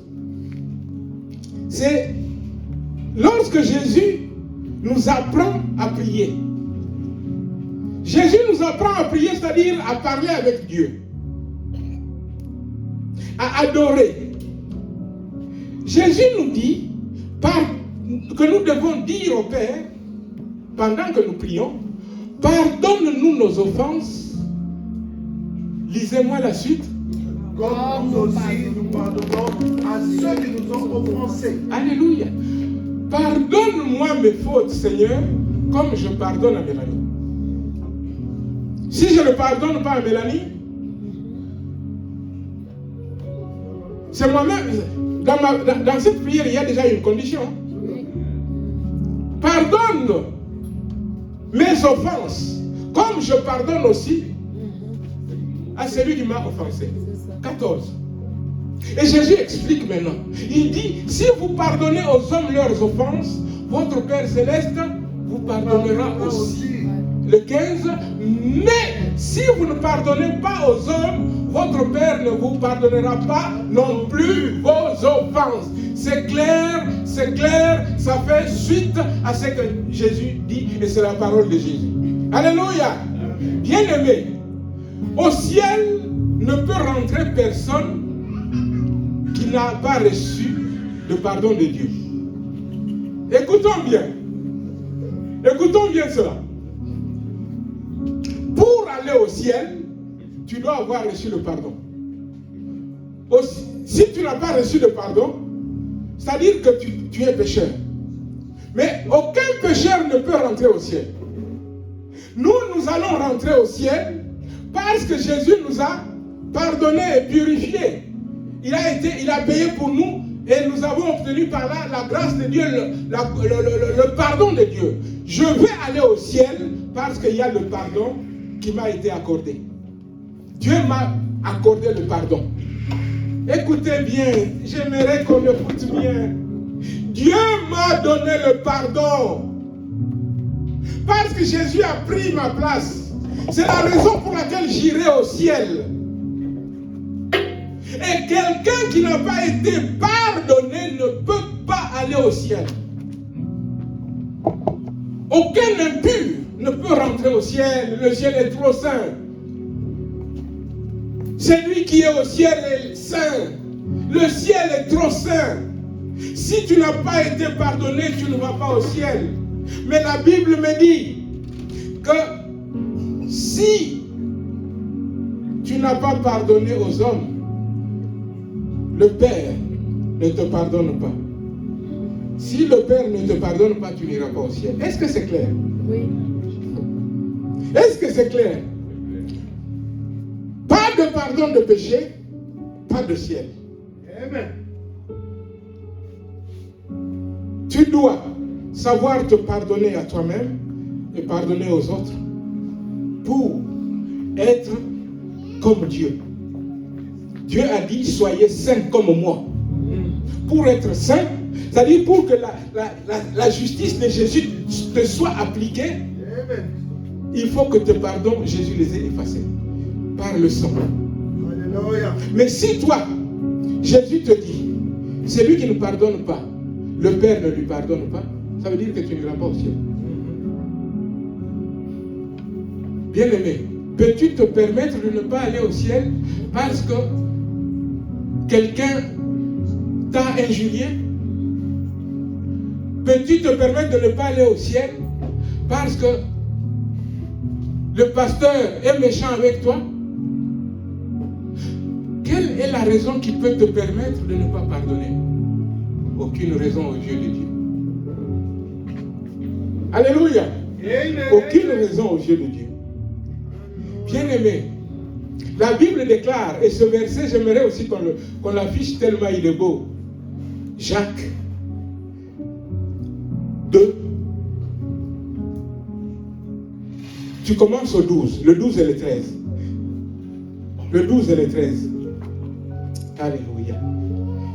c'est lorsque Jésus nous apprend à prier. Jésus nous apprend à prier, c'est-à-dire à parler avec Dieu, à adorer. Jésus nous dit que nous devons dire au Père, pendant que nous prions, pardonne-nous nos offenses. Lisez-moi la suite. Comme nous aussi nous pardonnons à ceux qui nous ont offensés. Alléluia. Pardonne-moi mes fautes, Seigneur, comme je pardonne à Mélanie. Si je ne pardonne pas à Mélanie, c'est moi-même. Dans cette prière, il y a déjà une condition. Pardonne mes offenses, comme je pardonne aussi à celui qui m'a offensé. 14. Et Jésus explique maintenant. Il dit, si vous pardonnez aux hommes leurs offenses, votre Père Céleste vous pardonnera aussi. Le 15. Mais si vous ne pardonnez pas aux hommes votre Père ne vous pardonnera pas non plus vos offenses. C'est clair, ça fait suite à ce que Jésus dit et c'est la parole de Jésus. Alléluia. Bien-aimé, au ciel ne peut rentrer personne qui n'a pas reçu le pardon de Dieu. Écoutons bien cela. Pour aller au ciel, tu dois avoir reçu le pardon. Si tu n'as pas reçu le pardon, c'est-à-dire que tu es pécheur. Mais aucun pécheur ne peut rentrer au ciel. Nous allons rentrer au ciel parce que Jésus nous a pardonné et purifié. Il a payé pour nous et nous avons obtenu par là la grâce de Dieu, le pardon de Dieu. Je vais aller au ciel parce qu'il y a le pardon qui m'a été accordé. Dieu m'a accordé le pardon. Écoutez bien, j'aimerais qu'on écoute bien. Dieu m'a donné le pardon. Parce que Jésus a pris ma place. C'est la raison pour laquelle j'irai au ciel. Et quelqu'un qui n'a pas été pardonné ne peut pas aller au ciel. Aucun impur ne peut rentrer au ciel. Le ciel est trop saint. Celui qui est au ciel est saint. Le ciel est trop saint. Si tu n'as pas été pardonné, tu ne vas pas au ciel. Mais la Bible me dit que si tu n'as pas pardonné aux hommes, le Père ne te pardonne pas. Si le Père ne te pardonne pas, tu n'iras pas au ciel. Est-ce que c'est clair? Oui. Est-ce que c'est clair? Pas de pardon de péché, pas de ciel. Amen. Tu dois savoir te pardonner à toi-même et pardonner aux autres pour être comme Dieu. Dieu a dit, soyez saints comme moi. Pour être saint, c'est-à-dire pour que la justice de Jésus te soit appliquée, Amen. il faut que tes pardons, Jésus les ait effacés par le sang. Alléluia. Mais si toi, Jésus te dit, celui qui ne pardonne pas, le Père ne lui pardonne pas, ça veut dire que tu n'iras pas au ciel. Bien-aimé, peux-tu te permettre de ne pas aller au ciel parce que quelqu'un t'a injurié? Peux-tu te permettre de ne pas aller au ciel parce que le pasteur est méchant avec toi? Quelle est la raison qui peut te permettre de ne pas pardonner? Aucune raison aux yeux de Dieu. Alléluia. Amen. Aucune raison aux yeux de Dieu. Bien-aimé, la Bible déclare, et ce verset, j'aimerais aussi qu'on l'affiche tellement il est beau. Jacques 2. Tu commences au 12, le 12 et le 13. Le 12 et le 13. Alléluia.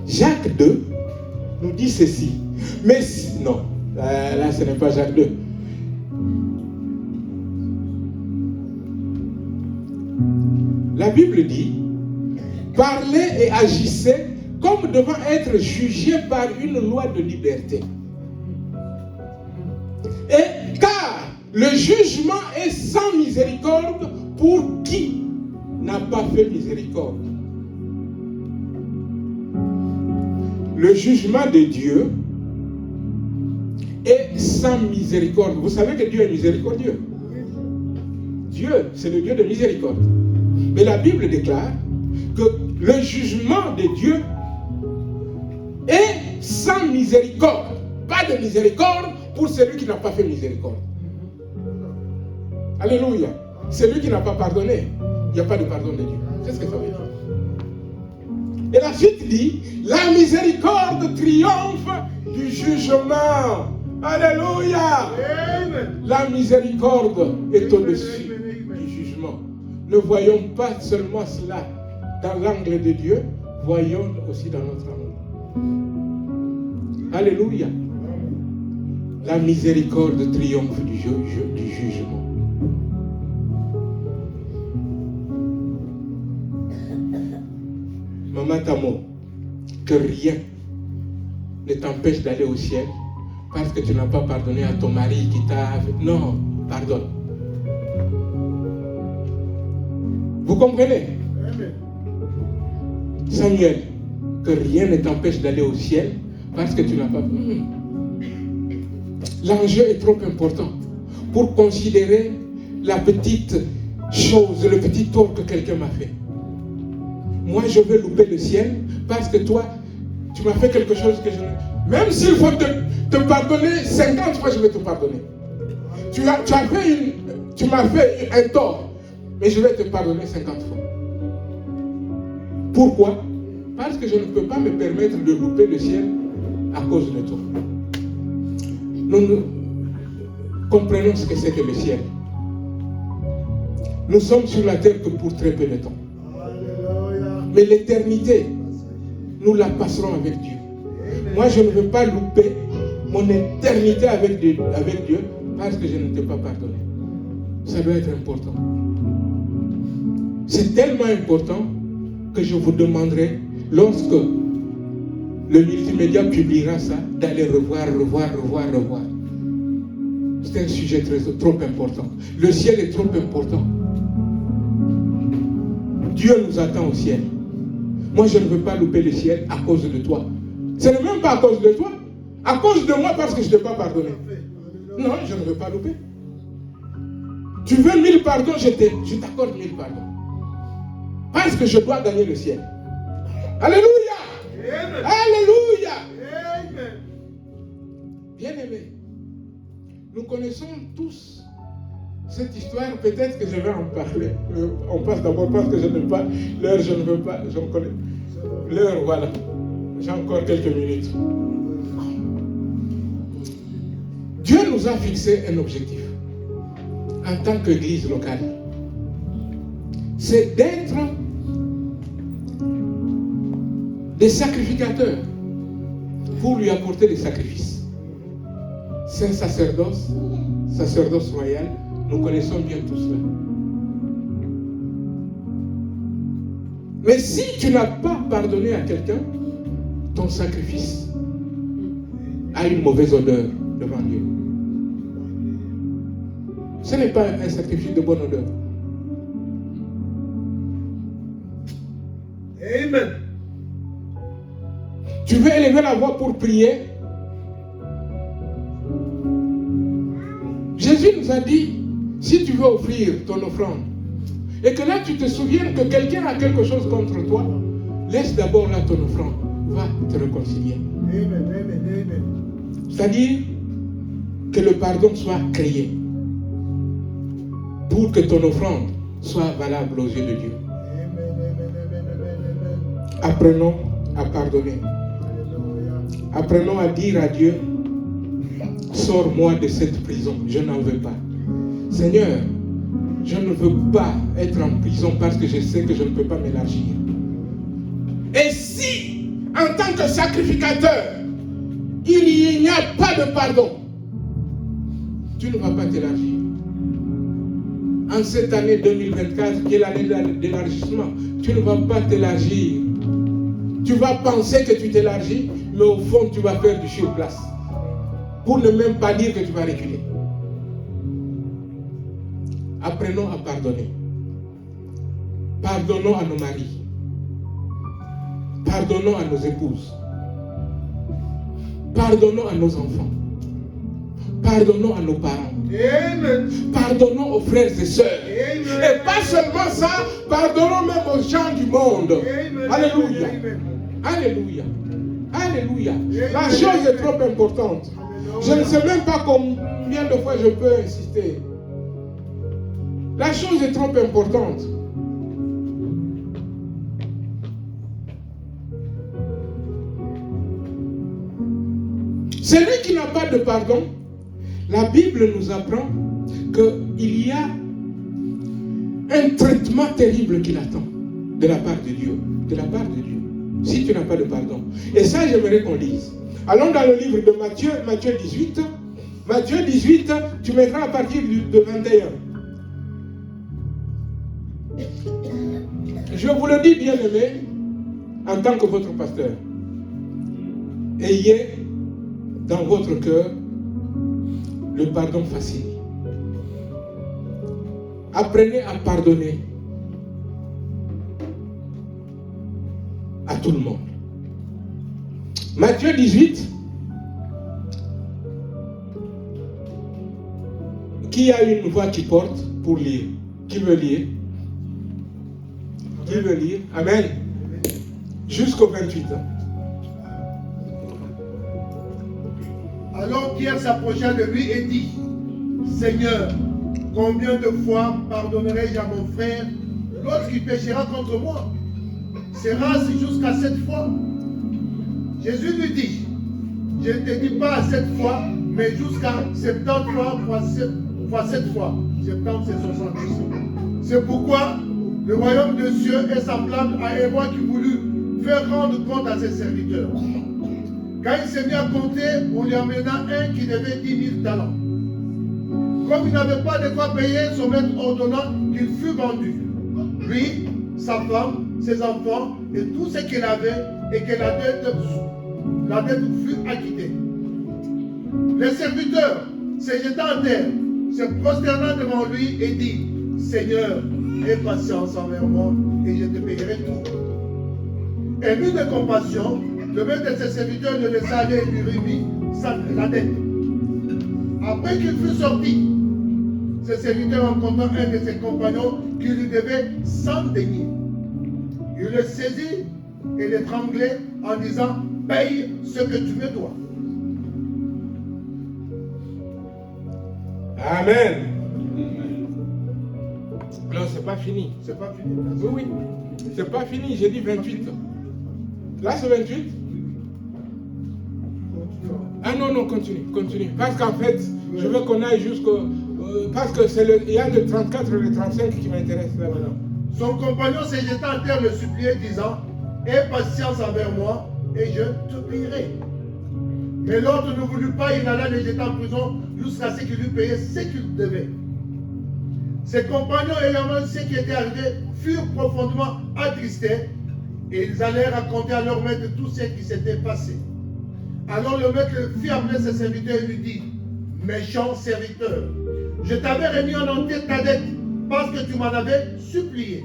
Jacques 2 nous dit ceci. Mais non, là ce n'est pas Jacques 2. La Bible dit, parlez et agissez comme devant être jugés par une loi de liberté. Et car le jugement est sans miséricorde pour qui n'a pas fait miséricorde. Le jugement de Dieu est sans miséricorde. Vous savez que Dieu est miséricordieux. Dieu, c'est le Dieu de miséricorde. Mais la Bible déclare que le jugement de Dieu est sans miséricorde. Pas de miséricorde pour celui qui n'a pas fait miséricorde. Alléluia. Celui qui n'a pas pardonné, il n'y a pas de pardon de Dieu. C'est ce que ça veut dire. Et la suite dit, la miséricorde triomphe du jugement. Alléluia. Amen. La miséricorde est au-dessus du jugement. Ne voyons pas seulement cela dans l'angle de Dieu, voyons aussi dans notre angle. Alléluia. La miséricorde triomphe du jugement. Maman Tamo, que rien ne t'empêche d'aller au ciel parce que tu n'as pas pardonné à ton mari qui t'a... Non, pardonne. Vous comprenez? Samuel, que rien ne t'empêche d'aller au ciel parce que tu n'as pas... L'enjeu est trop important pour considérer la petite chose, le petit tort que quelqu'un m'a fait. Moi, je veux louper le ciel parce que toi, tu m'as fait quelque chose que je ne... Même s'il faut te pardonner 50 fois, je vais te pardonner. Tu m'as fait un tort, mais je vais te pardonner 50 fois. Pourquoi? Parce que je ne peux pas me permettre de louper le ciel à cause de toi. Nous comprenons ce que c'est que le ciel. Nous sommes sur la terre que pour très peu de temps. Mais l'éternité, nous la passerons avec Dieu. Moi, je ne veux pas louper mon éternité avec Dieu parce que je ne t'ai pas pardonné. Ça doit être important. C'est tellement important que je vous demanderai, lorsque le multimédia publiera ça, d'aller revoir. C'est un sujet trop important. Le ciel est trop important. Dieu nous attend au ciel. Moi, je ne veux pas louper le ciel à cause de toi. Ce n'est même pas à cause de toi. À cause de moi parce que je ne t'ai pas pardonné. Non, je ne veux pas louper. Tu veux 1000 pardons, je t'accorde 1000 pardons. Parce que je dois gagner le ciel. Alléluia! Amen. Alléluia! Amen. Bien-aimés, nous connaissons tous cette histoire. Peut-être que je vais en parler. On passe d'abord parce que je n'ai pas l'heure, je ne veux pas, je me connais. L'heure, voilà. J'ai encore quelques minutes. Dieu nous a fixé un objectif en tant qu'église locale. C'est d'être des sacrificateurs pour lui apporter des sacrifices. Saint sacerdoce royal, nous connaissons bien tout cela. Mais si tu n'as pas pardonné à quelqu'un, ton sacrifice a une mauvaise odeur devant Dieu. Ce n'est pas un sacrifice de bonne odeur. Amen. Tu veux élever la voix pour prier? Jésus nous a dit, si tu veux offrir ton offrande, et que là tu te souviens que quelqu'un a quelque chose contre toi, laisse d'abord là ton offrande, va te réconcilier. Amen, amen, amen. C'est-à-dire que le pardon soit créé pour que ton offrande soit valable aux yeux de Dieu. Apprenons à pardonner. Apprenons à dire à Dieu, sors-moi de cette prison, je n'en veux pas. Seigneur, je ne veux pas être en prison parce que je sais que je ne peux pas m'élargir. Et si, en tant que sacrificateur, il n'y a pas de pardon, tu ne vas pas t'élargir. En cette année 2024, qui est l'année d'élargissement, tu ne vas pas t'élargir. Tu vas penser que tu t'élargis, mais au fond, tu vas faire du surplace. Pour ne même pas dire que tu vas reculer. Apprenons à pardonner. Pardonnons à nos maris. Pardonnons à nos épouses. Pardonnons à nos enfants. Pardonnons à nos parents. Amen. Pardonnons aux frères et sœurs. Amen. Et pas seulement ça, pardonnons même aux gens du monde. Amen. Alléluia. Amen. Alléluia. Alléluia. La chose est trop importante. Je ne sais même pas combien de fois je peux insister. La chose est trop importante. Celui qui n'a pas de pardon, la Bible nous apprend qu'il y a un traitement terrible qui l'attend de la part de Dieu. De la part de Dieu. Si tu n'as pas de pardon. Et ça, j'aimerais qu'on lise. Allons dans le livre de Matthieu 18. Matthieu 18, tu mettras à partir de 21. Je vous le dis, bien-aimés, en tant que votre pasteur, ayez dans votre cœur le pardon facile. Apprenez à pardonner à tout le monde. Matthieu 18. Qui a une voix qui porte pour lire? Qui veut lire? Qui veut lire? Amen. Jusqu'au 28. Alors Pierre s'approcha de lui et dit, Seigneur, combien de fois pardonnerai-je à mon frère lorsqu'il péchera contre moi? Sera-ce jusqu'à 7 fois? Jésus lui dit, je ne te dis pas à 7 fois, mais jusqu'à 70 fois 7 fois. 70 c'est 70. C'est pourquoi le royaume de cieux est semblable à un roi qui voulut faire rendre compte à ses serviteurs. Quand il s'est mis à compter, on lui amena un qui devait 10 000 talents. Comme il n'avait pas de quoi payer, son maître ordonna qu'il fût vendu. Lui, sa femme, ses enfants et tout ce qu'il avait, et que la dette fut acquittée. Les serviteurs se jetant à terre, se prosternant devant lui et dit, Seigneur, aie patience envers moi et je te payerai tout. Ému de compassion, le maître de ses serviteurs le laissa aller et lui remit la dette. Après qu'il fut sorti, ses serviteurs rencontrant un de ses compagnons qui lui devait 100 deniers. Il le saisit et l'étranglait en disant, paye ce que tu me dois. Amen. Non, c'est pas fini. C'est pas fini. Oui, oui. C'est pas fini, j'ai dit 28. Là, c'est 28. Ah non, non, continue. Parce qu'en fait, je veux qu'on aille jusqu'au... parce que il y a le 34 et le 35 qui m'intéressent là maintenant. Son compagnon se jetant à terre le suppliait, disant, aie patience envers moi et je te payerai. Mais l'autre ne voulut pas, il alla le jeter en prison jusqu'à ce qu'il lui payait ce qu'il devait. Ses compagnons ayant vu ce qui était arrivé furent profondément attristés et ils allèrent raconter à leur maître tout ce qui s'était passé. Alors le maître fit appeler ses serviteurs et lui dit, méchant serviteur, je t'avais remis en entier ta dette parce que tu m'en avais supplié.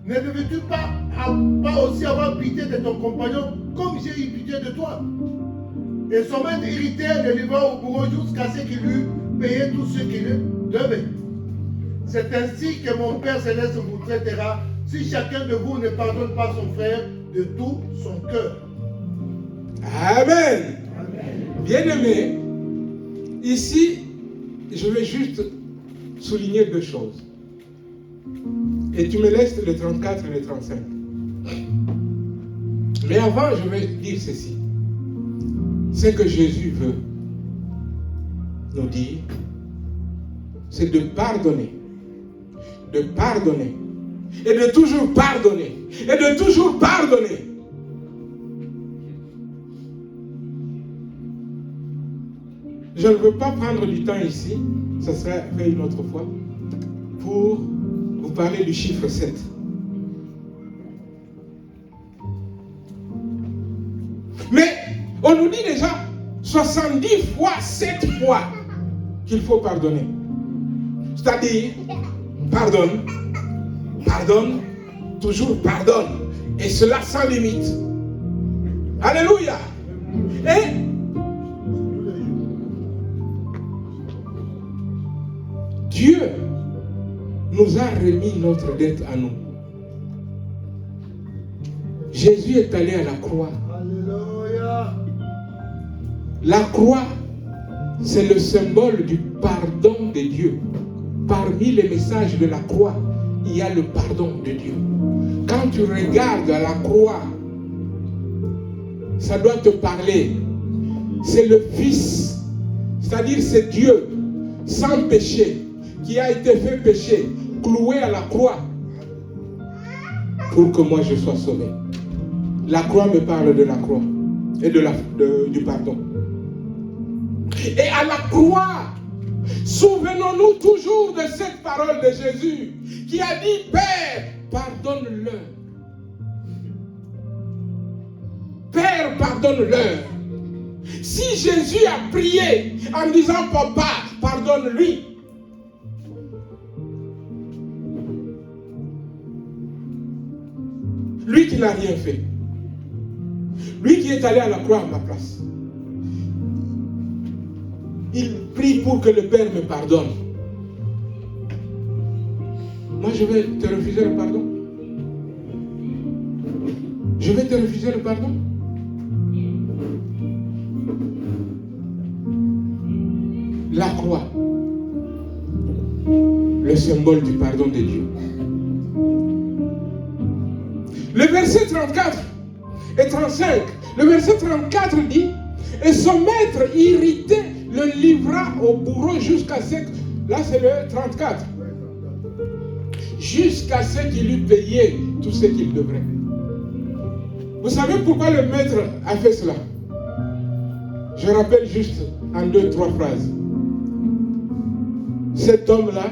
Ne devais-tu pas aussi avoir pitié de ton compagnon comme j'ai eu pitié de toi? Et son maître irrité le livra au bourreau jusqu'à ce qu'il eût payé tout ce qu'il devait. C'est ainsi que mon Père Céleste vous traitera si chacun de vous ne pardonne pas son frère de tout son cœur. Amen. Bien-aimé, ici, je vais juste souligner deux choses. Et tu me laisses le 34 et le 35. Mais avant, je vais dire ceci. Ce que Jésus veut nous dire, c'est de pardonner. De pardonner. Et de toujours pardonner. Et de toujours pardonner. Je ne veux pas prendre du temps ici, ça sera fait une autre fois, pour vous parler du chiffre 7. Mais on nous dit déjà 70 fois, 7 fois qu'il faut pardonner. C'est-à-dire, pardonne, toujours pardonne. Et cela sans limite. Alléluia. Et Dieu nous a remis notre dette à nous. Jésus est allé à la croix. Alléluia. La croix, c'est le symbole du pardon de Dieu. Parmi les messages de la croix, il y a le pardon de Dieu. Quand tu regardes à la croix, ça doit te parler. C'est le Fils, c'est-à-dire c'est Dieu, sans péché, qui a été fait péché, cloué à la croix, pour que moi je sois sauvé. La croix me parle de la croix et du pardon. Et à la croix, souvenons-nous toujours de cette parole de Jésus qui a dit, Père, pardonne-leur. Père, pardonne-leur. Si Jésus a prié en disant, Papa, pardonne-lui, lui qui n'a rien fait, lui qui est allé à la croix à ma place, il prie pour que le Père me pardonne. Moi, je vais te refuser le pardon. Je vais te refuser le pardon. La croix, le symbole du pardon de Dieu. Le verset 34 et 35, le verset 34 dit, et son maître irrité le livra au bourreau jusqu'à ce que, là c'est le 34, jusqu'à ce qu'il eût payé tout ce qu'il devrait. Vous savez pourquoi le maître a fait cela? Je rappelle juste en 2-3 phrases. Cet homme-là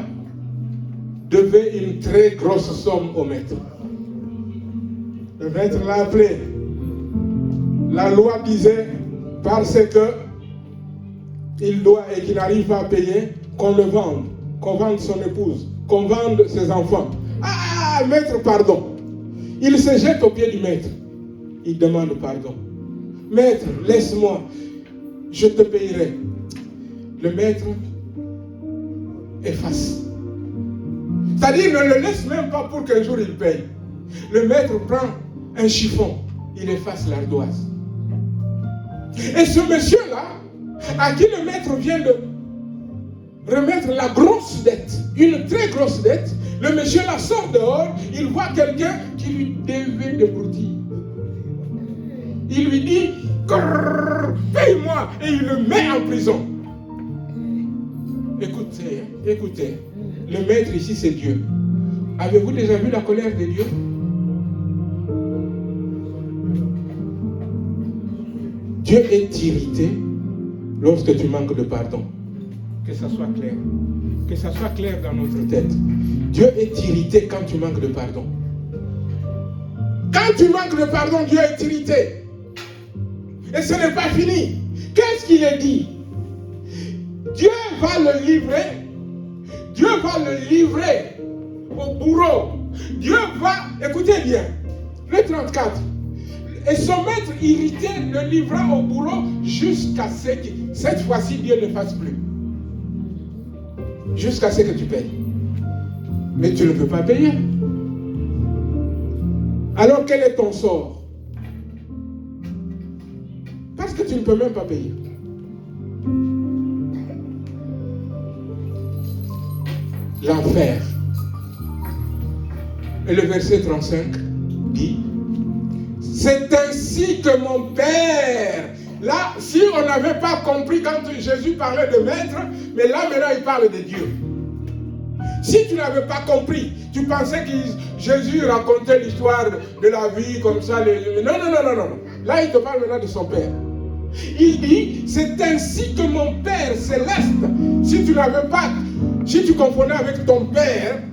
devait une très grosse somme au maître. Le maître l'a appelé. La loi disait, parce que il doit et qu'il n'arrive pas à payer, qu'on le vende, qu'on vende son épouse, qu'on vende ses enfants. Ah, maître, pardon. Il se jette aux pieds du maître. Il demande pardon. Maître, laisse-moi, je te payerai. Le maître efface. C'est-à-dire, ne le laisse même pas pour qu'un jour il paye. Le maître prend un chiffon, il efface l'ardoise. Et ce monsieur-là, à qui le maître vient de remettre la grosse dette, une très grosse dette, le monsieur la sort dehors, il voit quelqu'un qui lui devait des broutilles. Il lui dit, paye-moi, et il le met en prison. Écoutez, écoutez, le maître ici c'est Dieu. Avez-vous déjà vu la colère de Dieu? Dieu est irrité lorsque tu manques de pardon. Que ça soit clair. Que ça soit clair dans notre tête. Dieu est irrité quand tu manques de pardon. Quand tu manques de pardon, Dieu est irrité. Et ce n'est pas fini. Qu'est-ce qu'il est dit? Dieu va le livrer. Dieu va le livrer au bourreau. Dieu va, écoutez bien, le 34. Et son maître irrité le livra au bourreau jusqu'à ce que, cette fois-ci, Dieu ne fasse plus. Jusqu'à ce que tu payes. Mais tu ne peux pas payer. Alors quel est ton sort? Parce que tu ne peux même pas payer. L'enfer. Et le verset 35 dit, c'est ainsi que mon Père. Là, si on n'avait pas compris quand Jésus parlait de maître, mais là maintenant il parle de Dieu. Si tu n'avais pas compris, tu pensais que Jésus racontait l'histoire de la vie comme ça. Non. Là il te parle maintenant de son Père. Il dit, c'est ainsi que mon Père céleste, si tu confondais avec ton Père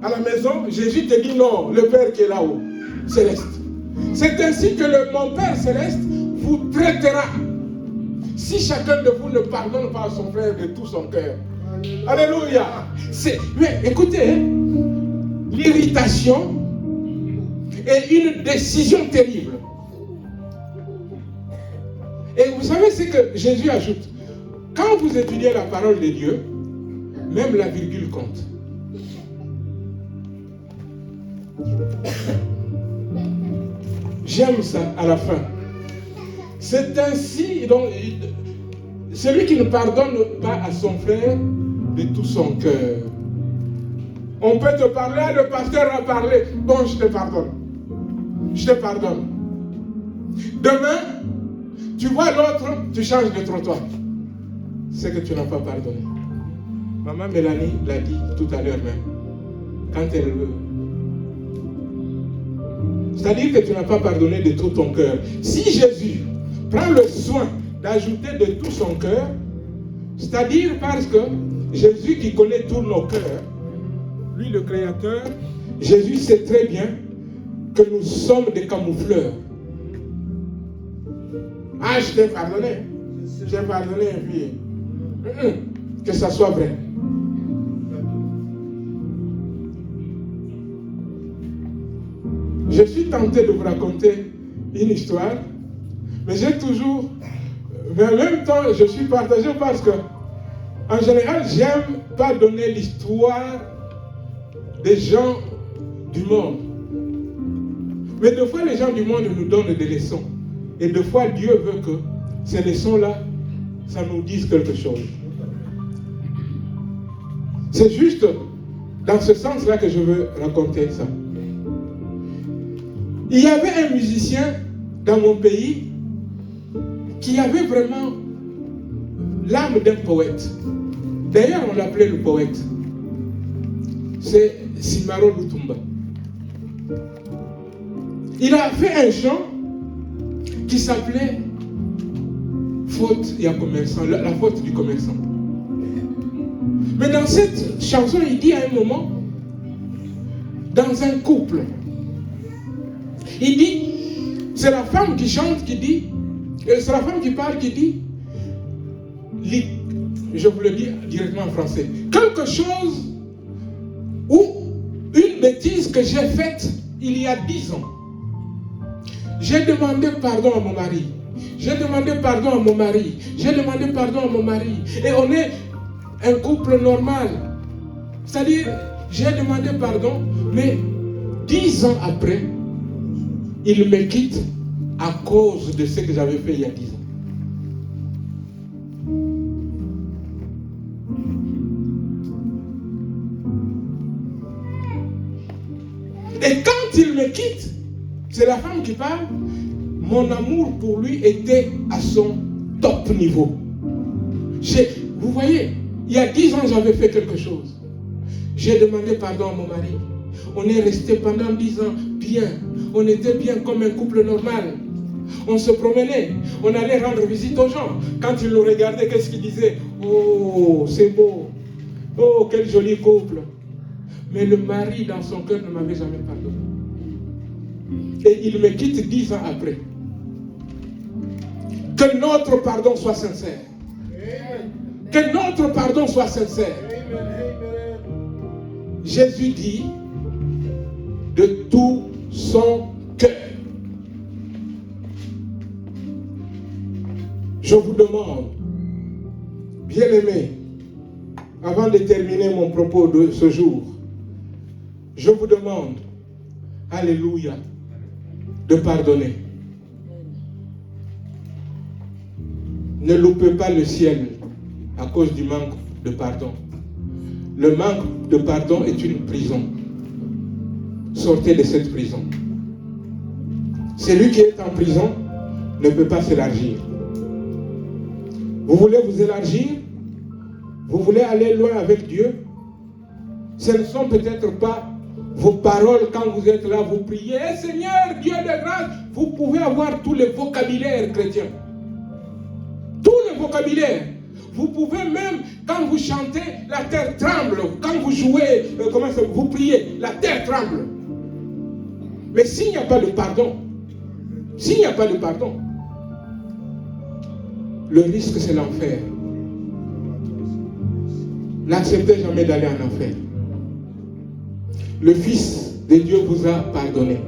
à la maison, Jésus te dit non, le Père qui est là-haut, céleste. C'est ainsi que mon Père céleste vous traitera si chacun de vous ne pardonne pas à son frère de tout son cœur. Alléluia. Mais écoutez, l'irritation est une décision terrible. Et vous savez ce que Jésus ajoute? Quand vous étudiez la parole de Dieu, même la virgule compte. J'aime ça à la fin. C'est ainsi, donc, celui qui ne pardonne pas à son frère de tout son cœur. On peut te parler, le pasteur a parlé, bon, je te pardonne. Je te pardonne. Demain, tu vois l'autre, tu changes de trottoir. C'est que tu n'as pas pardonné. Maman Mélanie l'a dit tout à l'heure même. Quand elle veut. C'est-à-dire que tu n'as pas pardonné de tout ton cœur. Si Jésus prend le soin d'ajouter de tout son cœur, c'est-à-dire parce que Jésus qui connaît tous nos cœurs, lui le Créateur, Jésus sait très bien que nous sommes des camoufleurs. Ah, je t'ai pardonné. J'ai pardonné et puis. Que ça soit vrai. Je suis tenté de vous raconter une histoire, mais j'ai toujours. Mais en même temps, je suis partagé parce que, en général, j'aime pas donner l'histoire des gens du monde. Mais des fois, les gens du monde nous donnent des leçons. Et des fois, Dieu veut que ces leçons-là, ça nous dise quelque chose. C'est juste dans ce sens-là que je veux raconter ça. Il y avait un musicien dans mon pays qui avait vraiment l'âme d'un poète. D'ailleurs, on l'appelait le poète. C'est Simaro Lutumba. Il a fait un chant qui s'appelait Faute et commerçant, la faute du commerçant. Mais dans cette chanson, il dit à un moment, dans un couple, il dit, c'est la femme qui chante qui dit, c'est la femme qui parle qui dit, je vous le dis directement en français, quelque chose ou une bêtise que j'ai faite il y a 10 ans. J'ai demandé pardon à mon mari. J'ai demandé pardon à mon mari. J'ai demandé pardon à mon mari. Et on est un couple normal. C'est-à-dire, j'ai demandé pardon, mais 10 ans après, il me quitte à cause de ce que j'avais fait il y a 10 ans. Et quand il me quitte, c'est la femme qui parle, mon amour pour lui était à son top niveau. Vous voyez, il y a 10 ans, j'avais fait quelque chose. J'ai demandé pardon à mon mari. On est resté pendant 10 ans bien. On était bien comme un couple normal. On se promenait. On allait rendre visite aux gens. Quand ils nous regardaient, qu'est-ce qu'ils disaient? Oh, c'est beau. Oh, quel joli couple. Mais le mari, dans son cœur, ne m'avait jamais pardonné. Et il me quitte 10 ans après. Que notre pardon soit sincère. Que notre pardon soit sincère. Jésus dit de tout son cœur. Je vous demande, bien-aimés, avant de terminer mon propos de ce jour, je vous demande, alléluia, de pardonner. Ne loupez pas le ciel à cause du manque de pardon. Le manque de pardon est une prison. Sortez de cette prison. Celui qui est en prison ne peut pas s'élargir. Vous voulez vous élargir? Vous voulez aller loin avec Dieu? Ce ne sont peut-être pas vos paroles quand vous êtes là, vous priez. Eh Seigneur, Dieu de grâce, vous pouvez avoir tous les vocabulaires chrétiens. Tous les vocabulaires. Vous pouvez même, quand vous chantez, la terre tremble. Quand vous jouez, vous priez, la terre tremble. Mais s'il n'y a pas de pardon, s'il n'y a pas de pardon, le risque c'est l'enfer. N'acceptez jamais d'aller en enfer. Le Fils de Dieu vous a pardonné.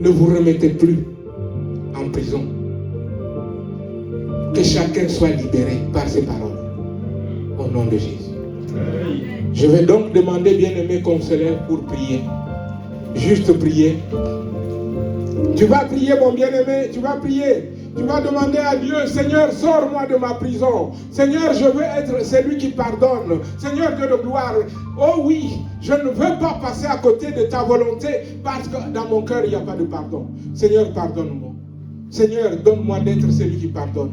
Ne vous remettez plus en prison. Que chacun soit libéré par ses paroles. Au nom de Jésus. Je vais donc demander, bien-aimés, qu'on se lève pour prier. Juste prier. Tu vas prier, mon bien-aimé, tu vas prier. Tu vas demander à Dieu, Seigneur, sors-moi de ma prison. Seigneur, je veux être celui qui pardonne. Seigneur Dieu de gloire. Oh oui, je ne veux pas passer à côté de ta volonté parce que dans mon cœur, il n'y a pas de pardon. Seigneur, pardonne-moi. Seigneur, donne-moi d'être celui qui pardonne.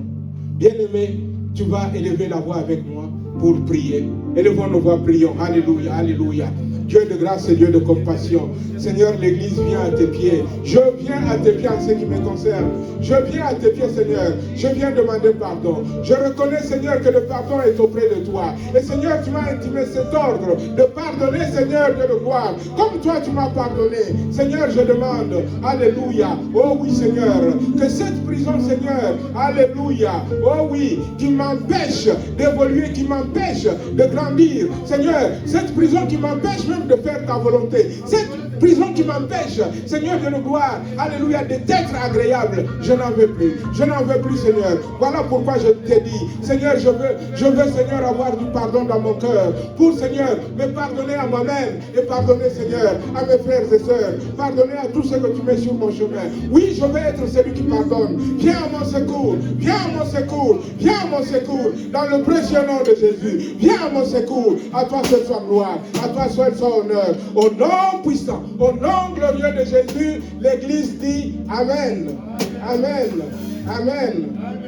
Bien-aimé, tu vas élever la voix avec moi pour prier. Élevons nos voix, prions. Alléluia, alléluia. Dieu de grâce et Dieu de compassion. Seigneur, l'Église vient à tes pieds. Je viens à tes pieds en ce qui me concerne. Je viens à tes pieds, Seigneur. Je viens demander pardon. Je reconnais, Seigneur, que le pardon est auprès de toi. Et Seigneur, tu m'as intimé cet ordre de pardonner, Seigneur, Dieu de gloire. Comme toi, tu m'as pardonné. Seigneur, je demande, alléluia. Oh oui, Seigneur, que cette prison, Seigneur, alléluia. Oh oui, qui m'empêche d'évoluer, qui m'empêche de grandir. Seigneur, cette prison qui m'empêche même de faire ta volonté. Cette prison qui m'empêche, Seigneur de gloire, alléluia, d'être agréable. Je n'en veux plus. Je n'en veux plus, Seigneur. Voilà pourquoi je t'ai dit, Seigneur, je veux, Seigneur, avoir du pardon dans mon cœur. Pour, Seigneur, me pardonner à moi-même et pardonner, Seigneur, à mes frères et sœurs. Pardonner à tous ceux que tu mets sur mon chemin. Oui, je veux être celui qui pardonne. Viens à mon secours. Viens à mon secours. Viens à mon secours. Dans le précieux nom de Jésus. Viens à mon secours. À toi seul soit gloire. À toi seul soit honneur. Au nom puissant. Au nom glorieux de Jésus, l'Église dit Amen. Amen. Amen.